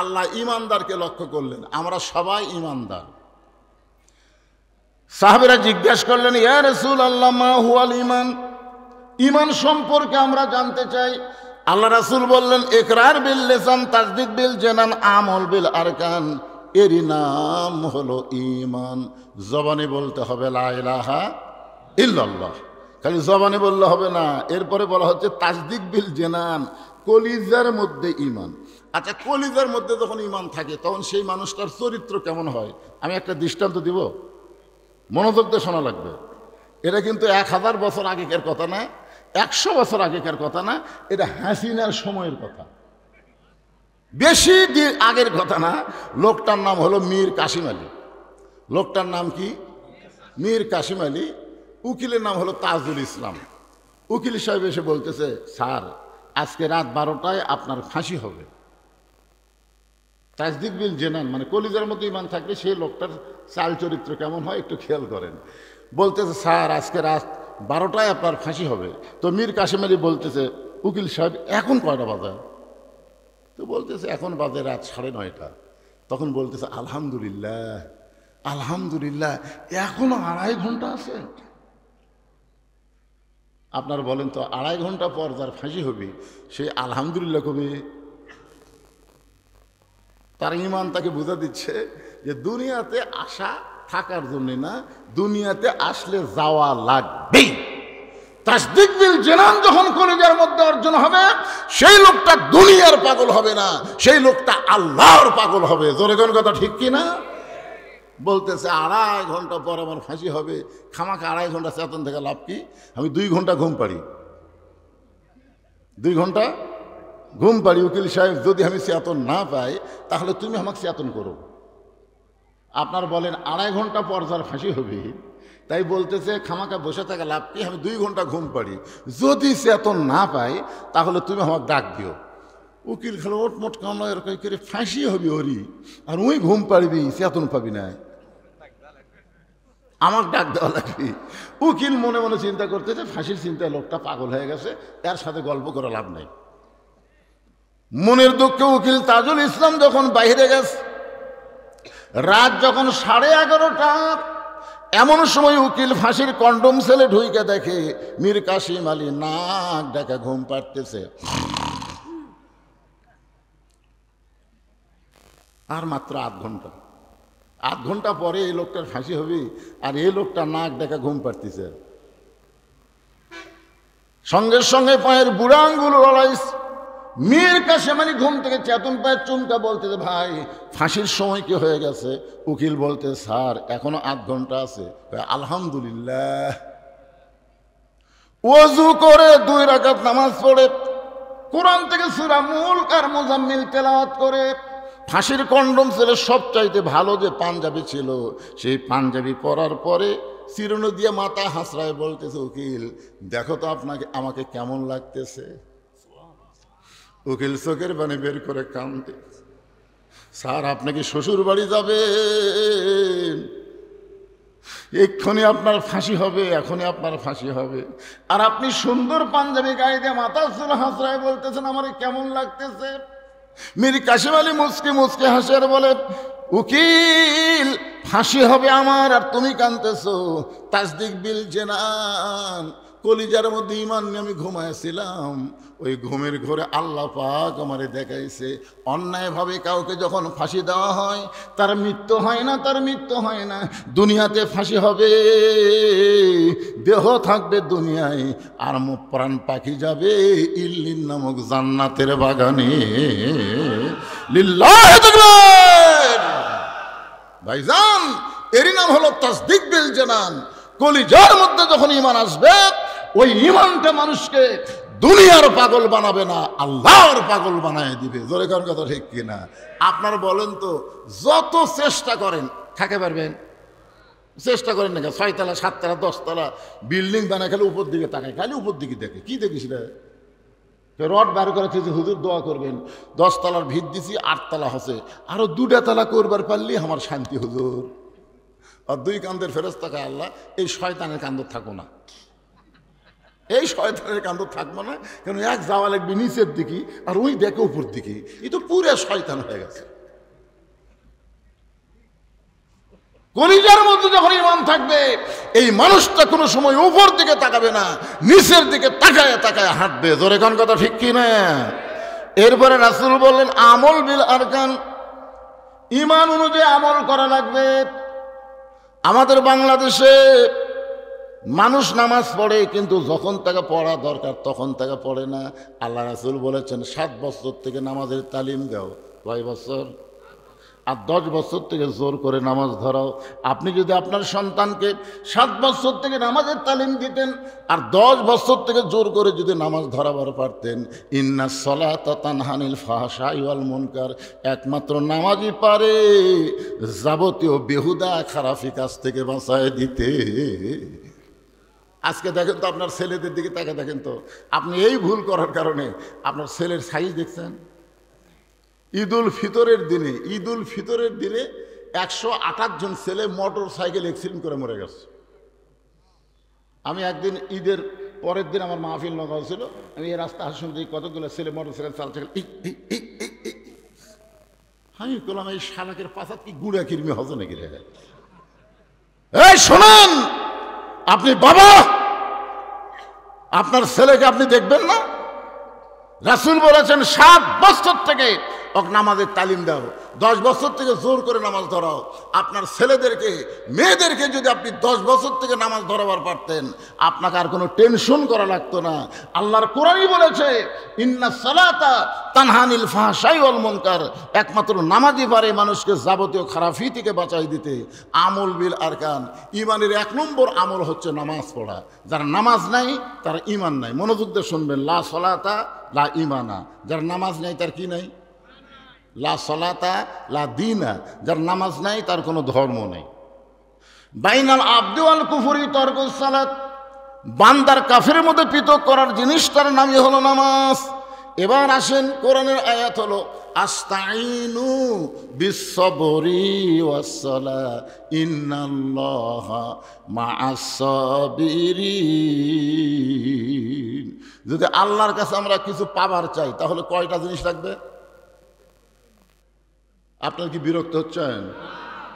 আল্লাহ ইমানদারকে লক্ষ্য করলেন, আমরা সবাই ইমানদার। সাহাবীরা জিজ্ঞাসা করলেন ইয়া রাসূলুল্লাহ মা হুয়াল ঈমান, ঈমান সম্পর্কে আমরা জানতে চাই। আল্লাহ রাসূল বললেন ইকরার বিল লিসান তাসদীক বিল জানান আমল বিল আরকান, এরই নাম হলো ঈমান। জবানে বলতে হবে লা ইলাহা ইল্লাল্লাহ, খালি জবানে বললে হবে না। এরপরে বলা হচ্ছে তাসদীক বিল জানান, কলিজার মধ্যে ঈমান। আচ্ছা, কলিজার মধ্যে যখন ঈমান থাকে তখন সেই মানুষটার চরিত্র কেমন হয়? আমি একটা দৃষ্টান্ত দিব, মনোযোগ দিয়ে শোনা লাগবে। এটা কিন্তু 1000 বছর আগেকার কথা না, 100 বছর আগেকার কথা না, এটা হাসিনার সময়ের কথা, বেশি দিন আগের কথা না। লোকটার নাম হলো মীর কাসিম আলী। লোকটার নাম কি? মীর কাসিম আলী। উকিলের নাম হলো তাজুল ইসলাম। উকিল সাহেব এসে বলতেছে স্যার আজকে রাত 12টায় আপনার ফাঁসি হবে। তাসদীক বিল জানান মানে কলিজার মধ্যে ঈমান থাকলে সেই লোকটার চাল চরিত্র কেমন হয় একটু খেয়াল করেন। বলতেছে স্যার আজকে রাত 12টায় আপনার ফাঁসি হবে। তো মীর কাসিম আলী বলতেছে উকিল সাহেব এখন কয়টা বাজে? তো বলতেছে এখন বাজে রাত 9:30। তখন বলতেছে আলহামদুলিল্লাহ আলহামদুলিল্লাহ, এখনো 2.5 ঘন্টা আছে। আপনার বলেন তো 2.5 ঘন্টা পর যার ফাঁসি হবে সে আলহামদুলিল্লাহ কবে? তার ঈমান তাকে বোঝা দিচ্ছে যে দুনিয়াতে আসা থাকার জন্য না, দুনিয়াতে আসলে যাওয়া লাগবে। তাসদীক বিল জানান যখন কলিজার মধ্যে অর্জন হবে সেই লোকটা দুনিয়ার পাগল হবে না, সেই লোকটা আল্লাহর পাগল হবে। জোরে কোন কথা ঠিক কি না? বলতেছে 2.5 ঘন্টা পর আমার ফাঁসি হবে, খামাকে 2.5 ঘন্টা চেতন থেকে লাভ কি? আমি 2 ঘন্টা ঘুম পাড়ি, 2 ঘন্টা ঘুম পাড়ি। উকিল সাহেব, যদি আমি চেতন না পাই তাহলে তুমি আমাকে চেতন করো। আপনার বলেন 2.5 ঘন্টা পর যার ফাঁসি হবে, তাই বলতেছে খামাকা বসে থাকা লাভ কি? আমি 2 ঘন্টা ঘুম পাড়ি, যদি চেতন না পাই তাহলে তুমি আমাকে ডাক দিও। উকিল খেলো ওটমোট কামলা এরকম করে ফাঁসি হবি ওরি, আর ওই ঘুম পাড়বি, চেতন পাবি না, আমার ডাক দেওয়া লাগবে। উকিল মনে মনে চিন্তা করতেছে, ফাঁসির চিন্তায় লোকটা পাগল হয়ে গেছে, এর সাথে গল্প করে লাভ নাই। মনের দুঃখে উকিল তাজুল ইসলাম যখন বাইরে গেছে, রাত যখন 11:30, এমন সময় উকিল ফাঁসির কন্ডম সেলে ঢুইকে দেখে মীর কাসিম আলী নাক ডাকা ঘুম পাড়তেছে। আর মাত্র 8 ঘন্টা, 8 ঘন্টা পরে এই লোকটার ফাঁসি হবে, আর এই লোকটা নাক ডাকা ঘুম পাড়তেছে। সঙ্গে সঙ্গে পায়ের বুড়া আঙ্গুল লড়াইছে। মীর কাসিম আলী ঘুম থেকে চেতন পায়ের চুমকা বলতেছে, ভাই ফাঁসির সময় কি হয়ে গেছে? উকিল বলতে, স্যার এখনো 8 ঘন্টা আছে। আলহামদুলিল্লাহ। ওযু করে 2 রাকাত নামাজ পড়ে কোরআন থেকে সূরা মুলক আর মুজাম্মিল তেলাওয়াত করে ফাঁসির কন্ডম ছেলে সবচাইতে ভালো যে পাঞ্জাবি ছিল, সেই পাঞ্জাবি পরার পরে চিরুনি দিয়ে মাথা হাসড়ায় বলতেছে, উকিল দেখো তো আপনাকে আমাকে কেমন লাগতেছে। উকিল চোখের পানি বের করে কাঁদে, স্যার আপনি কি শ্বশুর বাড়ি যাবেন? এক্ষুনি আপনার ফাঁসি হবে, এখনই আপনার ফাঁসি হবে, আর আপনি সুন্দর পাঞ্জাবি গায়ে দিয়ে মাথা চুল হাসড়ায় বলতেছেন আমার কেমন লাগতেছে। মীর কাসিম আলী মুচকি মুচকি হাসে আর বলে, উকিল ফাঁসি হবে আমার, আর তুমি কাঁদতেছো। তাসদিক বিল জেনান, কলিজার মধ্যে ঈমান নিয়ে আমি ঘুমাইছিলাম, ওই ঘুমের ঘরে আল্লাহ পাক আমারে দেখাইছে অন্যায়ভাবে কাউকে যখন ফাঁসি দেওয়া হয় তার মৃত্যু হয় না, তার মৃত্যু হয় না। দুনিয়াতে ফাঁসি হবে, দেহ থাকবে দুনিয়ায়, আর প্রাণ পাখি যাবে ইল্লিন নামক জান্নাতের বাগানে। লিল্লাহি তাকবীর। ভাইজান, এরই নাম হলো তাসদিক বিল জানান। কলিজার মধ্যে যখন ঈমান আসবে, ওই ঈমানটা মানুষকে দুনিয়ার পাগল বানাবে না, আল্লাহর পাগল বানায় দিবে। জোরে কোন কথা ঠিক কিনা? আপনার বলেন তো, যত চেষ্টা করেন থাকতে পারবেন? চেষ্টা করেন না, 6 তলা 7 তলা 10 তলা বিল্ডিং বানায় খালি উপর দিকে তাকায়, খালি উপর দিকে দেখে। কি দেখিস রে? রড বার করে যে হুজুর দোয়া করবেন, 10 তলার ভিত দিছি, 8 তলা হচ্ছে, আরো 2টা তলা করবার পারলি আমার শান্তি হুজুর। আর 2 কান্দের ফেরেশতা কয়, আল্লাহ এই শয়তানের কান্দ থাকো না, এই শয়তানের কান্দ থাকবো না, কেন এক যাওয়া লাগবে নিচের দিকে, আর ওই দেখে উপর দিকে, এই তো পুরো শয়তান হয়ে গেছে। কলিজার মধ্যে যখন ঈমান থাকবে, এই মানুষটা কোনো সময় উপর দিকে তাকাবে না, নিচের দিকে তাকায় তাকায় হাঁটবে। জোরে কোন কথা ঠিক কি না? এরপরে রাসূল বললেন, আমল বিল আরকান, ঈমান অনুযায়ী আমল করা লাগবে। আমাদের বাংলাদেশে মানুষ নামাজ পড়ে, কিন্তু যখন তাকে পড়া দরকার তখন তাকে পড়ে না। আল্লাহ রাসূল বলেছেন 7 বছর থেকে নামাজের তালিম দাও। কয় বছর? আর 10 বছর থেকে জোর করে নামাজ ধরাও। আপনি যদি আপনার সন্তানকে 7 বছর থেকে নামাজের তালিম দিতেন, আর 10 বছর থেকে জোর করে যদি নামাজ ধরাবার পারতেন, ইন্নাস সালাতা তানহা আনিল ফাহশাই ওয়াল মুনকার, একমাত্র নামাজই পারে যাবতীয় বেহুদা খারাপি কাজ থেকে বাঁচায় দিতে। আজকে দেখেন তো, আপনার ছেলেদের দিকে তাকে দেখেন তো, আপনি এই ভুল করার কারণে আপনার ছেলের সাইজ দেখছেন। ঈদুল ফিতরের দিনে 128 জন ছেলে মোটর সাইকেল অ্যাক্সিডেন্ট করে মরে গেছে। আমি একদিন ঈদের পরের দিন আমার মাহফিল নগাঁও ছিল, আমি এই রাস্তা আসার সময় কতগুলো ছেলে মোটর সাইকেল চালছে, আমি বললাম এই শালাকের পাশাত কি গুড়া কিরমি হজে নাকি রে? এই শোনেন, আপনি বাবা, আপনার ছেলেকে আপনি দেখবেন না? রাসূল বলেছেন 7 বছর থেকে ওকে নামাজের তালিম দাও, 10 বছর থেকে জোর করে নামাজ ধরাও। আপনার ছেলেদেরকে মেয়েদেরকে যদি আপনি 10 বছর থেকে নামাজ ধরাবার পারতেন, আপনাকে আর কোনো টেনশন করা লাগতো না। আল্লাহর কোরআনই বলেছে ইন্না সালাতা তানহা আনিল ফাহশাই ওয়াল মুনকার, একমাত্র নামাজই পারে মানুষকে যাবতীয় খারাপি থেকে বাঁচাই দিতে। আমল বিল আরকান, ইমানের 1 নম্বর আমল হচ্ছে নামাজ পড়া। যার নামাজ নাই তার ইমান নাই। মনোযোগ দিয়ে শুনবেন, লা সলাতা লা ইমানা, যার নামাজ নাই তার কি নাই? লা সলাতা লা দীনা, যার নামাজ নাই তার কোনো ধর্ম নেই। বাইনাল আবদি ওয়াল কুফরি তরকুস সালাত, বান্দার কাফের মধ্যে পৃথক করার জিনিসটার নামই হলো নামাজ। এবার আসেন, কোরআনের আয়াত হলো আস্তাইনু বিসসবরি ওয়াসসালাহ ইন্নাল্লাহা মাআস সাবিরিন। যদি আল্লাহর কাছে আমরা কিছু পাবার চাই তাহলে কয়টা জিনিস লাগবে? আপনার কি বিরক্ত হচ্ছেন?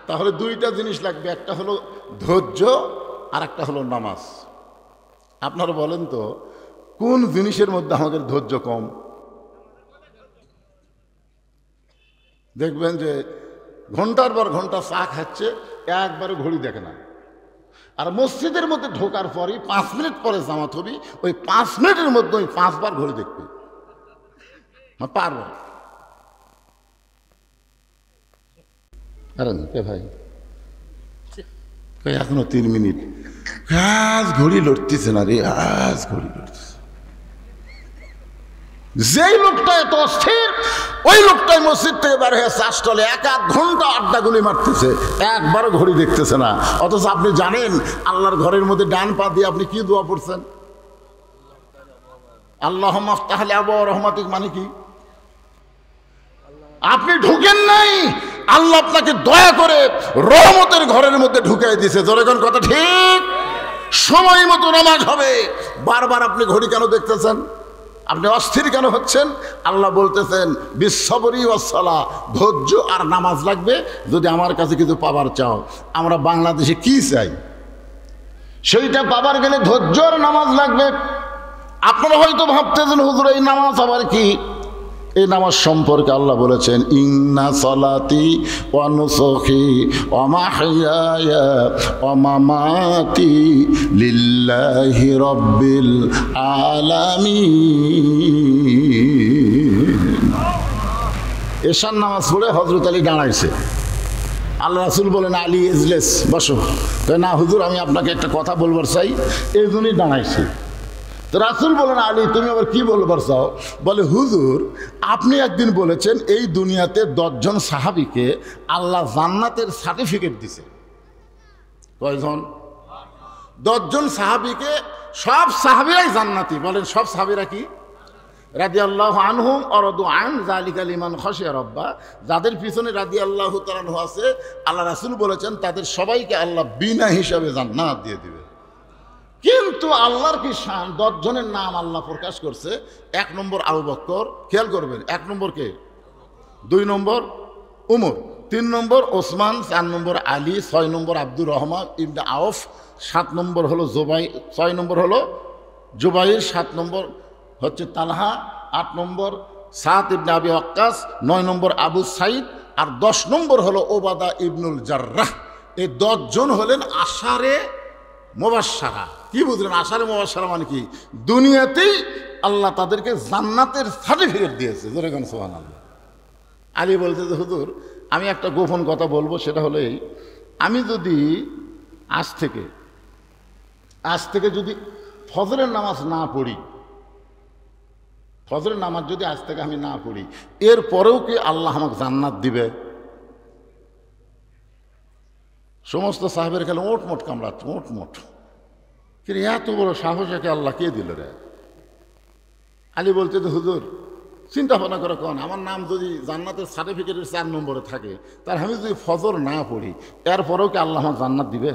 তাহলে 2টা জিনিস লাগবে, একটা হলো ধৈর্য আর একটা হলো নামাজ। আপনারা বলেন তো কোন জিনিসের মধ্যে আমাদের ধৈর্য কম? দেখবেন যে ঘন্টার পর ঘন্টা চা খাচ্ছে, একবারে ঘড়ি দেখে না। আর মসজিদের মধ্যে ঢোকার পরই 5 মিনিট পরে জামাত হবি, ওই 5 মিনিটের মধ্যে ওই 5 বার ঘড়ি দেখবে। পারবো কে ভাই, এখনো 3 মিনিট, আজ ঘড়ি লড়তেছে না রে, আজ ঘড়ি লড়তেছে। যেই লোকটা এত অস্থির, ওই লোকটাই মসজিদ থেকে বের হয়ে চাষটলে 1-1 ঘন্টা আড্ডা গুলি মারতেছে, একবারও ঘড়ি দেখতেছে না। অথচ আপনি জানেন আল্লাহর ঘরের মধ্যে ডান পা দিয়ে আপনি কি দোয়া পড়ছেন? আল্লাহুম্মা আফতাহ লি আবওয়াব রাহমাতিক, মানে কি? আপনি ঢুকেন নাই, আল্লাহ আপনাকে দয়া করে রহমতের ঘরের মধ্যে ঢুকাই দিয়েছে। জোরেগণ কথা ঠিক? সময় মতো নামাজ হবে। বারবার আপনি ঘড়ি কেন দেখতেছেন? আপনি অস্থির কেন হচ্ছেন? আল্লাহ বলতেছেন বিসসবরি ওয়াসসালাহ, ধৈর্য আর নামাজ লাগবে যদি আমার কাছে কিছু পাবার চাও। আমরা বাংলাদেশে কি চাই সেইটা পাবার গেলে ধৈর্য আর নামাজ লাগবে। আপনারা হয়তো ভাবতেছেন হুজুর এই নামাজ আবার কি? এই নামাজ সম্পর্কে আল্লাহ বলেছেন ইন্না সলাতি ওয়া নুসুকি ওয়া মাহইয়ায়া ওয়া মামাতি লিল্লাহি রাব্বিল আলামিন। এশার নামাজ পড়ে হযরত আলী দাঁড়াইছে। আল্লাহ রাসূল বলেন আলী ইজলিস, বসো। না হুজুর আমি আপনাকে একটা কথা বলবার চাই, এই জন্যই দাঁড়াইছি। তো রাসূল বলেন আলী তুমি আবার কি বলবার চাও? বলে হুজুর আপনি একদিন বলেছেন এই দুনিয়াতে 10 জন সাহাবীকে আল্লাহ জান্নাতের সার্টিফিকেট দিছে। কয়জন? 10 জন সাহাবীকে, সব সাহাবীরাই জান্নাতি। বলেন সব সাহাবীরা কি? রাদিয়াল্লাহু আনহুম ওয়া রাদু আন যালিকা লিমান খাশিয়া রাব্বা, যাদের পিছনে রাদিয়াল্লাহু তাআলা আনহু আছে, আল্লাহ রাসূল বলেছেন তাদের সবাইকে আল্লাহ বিনা হিসাবে জান্নাত দিয়ে দিবে। কিন্তু আল্লাহর কি শান, 10 জনের নাম আল্লাহ প্রকাশ করছে। 1 নম্বর আবু বকর, খেয়াল করবেন, 1 নম্বর কে? 2 নম্বর উমর, 3 নম্বর ওসমান, 4 নম্বর আলী, 6 নম্বর আব্দুর রহমান ইবনে আউফ, 7 নম্বর হলো জুবাইর, 6 নম্বর হলো জুবাইর, 7 নম্বর হচ্ছে তালহা, 8 নম্বর সাদ ইবনে আবি ওয়াক্কাস, 9 নম্বর আবু সাইদ, আর 10 নম্বর হলো ওবাদা ইবনুল জাররাহ। এই 10 জন হলেন আশারে মুবাশশারা। কি বুঝলেন আশারে মুবাশশারা মানে কি? দুনিয়াতেই আল্লাহ তাদেরকে জান্নাতের সার্টিফিকেট দিয়েছে। জোরে গান সুবহানাল্লাহ। আলী বলতে যে হুজুর আমি একটা গোপন কথা বলবো, সেটা হলো এই, আমি যদি আজ থেকে যদি ফজরের নামাজ না পড়ি, ফজরের নামাজ যদি আজ থেকে আমি না পড়ি, এর পরেও কি আল্লাহ আমাকে জান্নাত দিবে? সমস্ত সাহেবের খেলে ওটমোট কামড়াচ্ছে, ওটমোট। কিন্তু এত বড় সাহস একে আল্লাহ কে দিল রে? আলী বলতে তো হুজুর চিন্তা ভাবনা করে কোন, আমার নাম যদি জান্নাতের সার্টিফিকেটের 4 নম্বরে থাকে, তার আমি যদি ফজর না পড়ি, এরপরেও কি আল্লাহ আমার জান্নাত দিবে?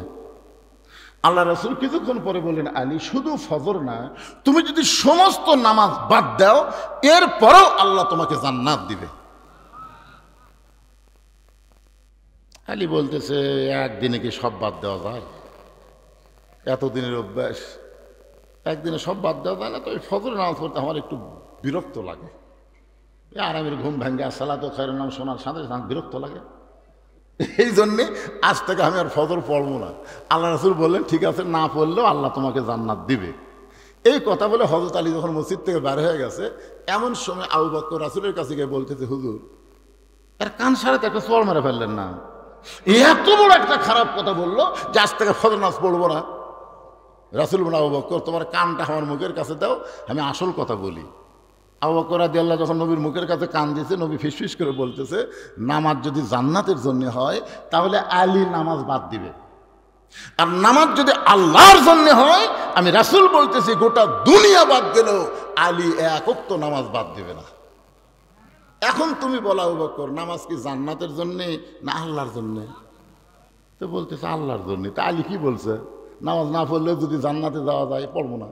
আল্লাহ রাসূল কিছুক্ষণ পরে বললেন আলী শুধু ফজর না, তুমি যদি সমস্ত নামাজ বাদ দাও এরপরেও আল্লাহ তোমাকে জান্নাত দিবে। আলী বলতেছে একদিনে কি সব বাদ দেওয়া যায়? এতদিনের অভ্যাস, একদিনে সব বাদ দেওয়া যায় না। তো ওই ফজর নামাজ পড়তে আমার একটু বিরক্ত লাগে, আরামের ঘুম ভেঙে সালাত খায়রুন নাম শোনার সাথে সাথে বিরক্ত লাগে। এই জন্যে আজ থেকে আমি আর ফজর পড়বো না। আল্লাহ রাসূল বললেন ঠিক আছে, না পড়লেও আল্লাহ তোমাকে জান্নাত দিবে। এই কথা বলে হযরত আলী যখন মসজিদ থেকে বের হয়ে গেছে, এমন সময় আবু বকর রাসূলের কাছে গিয়ে বলতেছে, হুজুর এর কান সারাতে একটা চড় মেরে ফেললেন না, এত বড় একটা খারাপ কথা বললো যে আজ থেকে ফজর নামাজ পড়বো না। রাসূল বলেন, আবু বকর তোমার কানটা আমার মুখের কাছে দাও, আমি আসল কথা বলি। আবু বকর রাদিয়াল্লাহু যখন নবীর মুখের কাছে কান দিয়েছে, নবী ফিসফিস করে বলতেছে, নামাজ যদি জান্নাতের জন্য হয় তাহলে আলী নামাজ বাদ দিবে, আর নামাজ যদি আল্লাহর জন্য হয় আমি রাসূল বলতেছি গোটা দুনিয়া বাদ গেলেও আলী এক ওয়াক্ত নামাজ বাদ দিবে না। এখন তুমি বলো আবু বকর, নামাজ কি জান্নাতের জন্যে না আল্লাহর জন্যে? তো বলতেছে আল্লাহর জন্যে। তা আলী কি বলছে? নামাজ না পড়লেও যদি জান্নাতে যাওয়া যায় পড়বো না।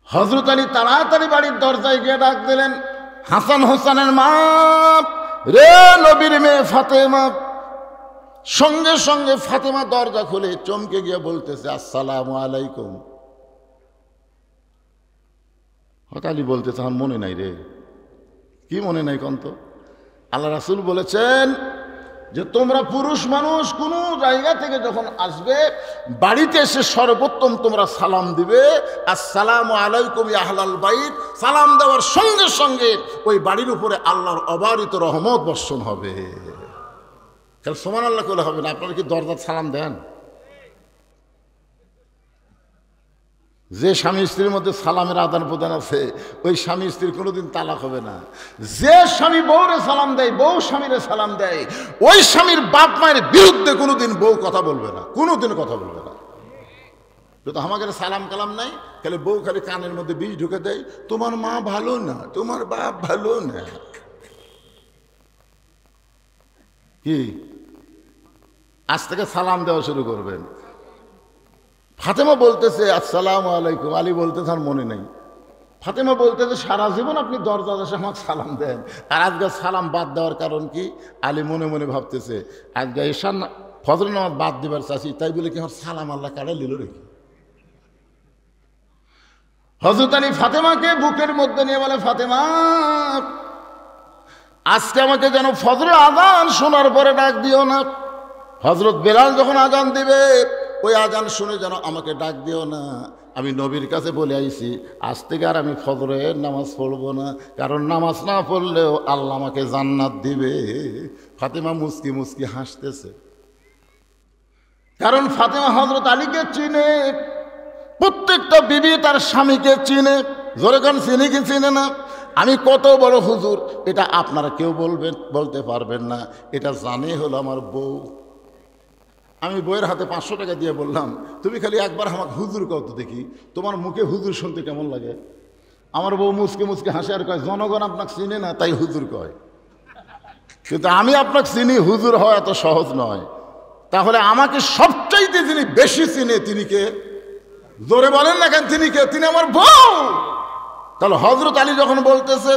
হযরত আলী তাড়াতাড়ি বাড়ির দরজায় গিয়ে ডাক দিলেন, হাসান হোসেনের মা, রে নবীর মেয়ে ফাতেমা। সঙ্গে সঙ্গে ফাতেমা দরজা খুলে চমকে গিয়ে বলতেছে, আসসালামু আলাইকুম। হযরত আলী বলতেছে, আমার মনে নাই রে। কি মনে নাই কন্ত? আল্লাহ রাসূল বলেছেন যে তোমরা পুরুষ মানুষ কোনো জায়গা থেকে যখন আসবে, বাড়িতে এসে সর্বোত্তম তোমরা সালাম দিবে, আসসালামু আলাইকুম ইয়া আহলাল বাইত। সালাম দেওয়ার সঙ্গে সঙ্গে ওই বাড়ির উপরে আল্লাহর অবারিত রহমত বর্ষণ হবে। তাহলে সুবহানাল্লাহ বলে হবে না? আপনারা কি দরজার সালাম দেন? যে স্বামী স্ত্রীর মধ্যে সালামের আদান প্রদান আছে, ওই স্বামী স্ত্রীর কোনোদিন তালাক হবে না। যে স্বামী বউরে সালাম দেয়, বউ স্বামীরে সালাম দেয়, ওই স্বামীর বাপ মায়ের বিরুদ্ধে কোনোদিন বউ কথা বলবে না, কোনোদিন কথা বলবে না। তো আমাদের সালাম কালাম নাই, খালি বউ খালি কানের মধ্যে বীজ ঢুকে দেয়, তোমার মা ভালো না, তোমার বাপ ভালো না। কি আজ থেকে সালাম দেওয়া শুরু করবেন? ফাতেমা বলতেছে আসসালামু আলাইকুম, আলী বলতেছে আর মনে নেই। ফাতেমা বলতেছে সারা জীবন আপনি দরজা এসে আমাকে সালাম দেন, আর আজকে সালাম বাদ দেওয়ার কারণ কি? আলী মনে মনে ভাবতেছে আজকে ঈশান ফজর নামাজ বাদ দিবার চাচ্ছি, তাই বলে কি আমার সালাম আল্লাহ কাড়ে নিল রেখে? হযরত আলী ফাতেমাকে বুকের মধ্যে নিয়ে বলে, ফাতেমা আজকে আমাকে যেন ফজরের আজান শোনার পরে ডাক দিও না। হযরত বেলাল যখন আজান দিবে, ওই আজান শুনে যেন আমাকে ডাক দিও না। আমি নবীর কাছে বলে আইছি, আজ থেকে আর আমি ফজরের নামাজ পড়বো না, কারণ নামাজ না পড়লেও আল্লাহ আমাকে জান্নাত দিবে। ফাতেমা মুস্কি মুস্কি হাসতেছে, কারণ ফাতেমা হযরত আলীকে চিনে। প্রত্যেকটা বিবি তার স্বামীকে চিনে। জোরে কান চিনি কি চিনে না? আমি কত বড় হুজুর এটা আপনারা কেউ বলতে পারবেন না, এটা জানে হলো আমার বউ। আমি বইয়ের হাতে 500 টাকা দিয়ে বললাম, তুমি খালি একবার আমাকে হুজুর কত দেখি, তোমার মুখে হুজুর শুনতে কেমন লাগে? আমার বউ মুসকে মুসকে হাসে আর কয়, জনগণ আপনাকে চিনে না তাই হুজুর কয়। কিন্তু আমি আপনাকে চিনি, হুজুর হওয়া এত সহজ নয়। তাহলে আমাকে সবচাইতে যিনি বেশি চিনে তিনি কে? জোরে বলেন না কেন তিনি কে? তিনি আমার বউ। তাহলে হযরত আলী যখন বলতেছে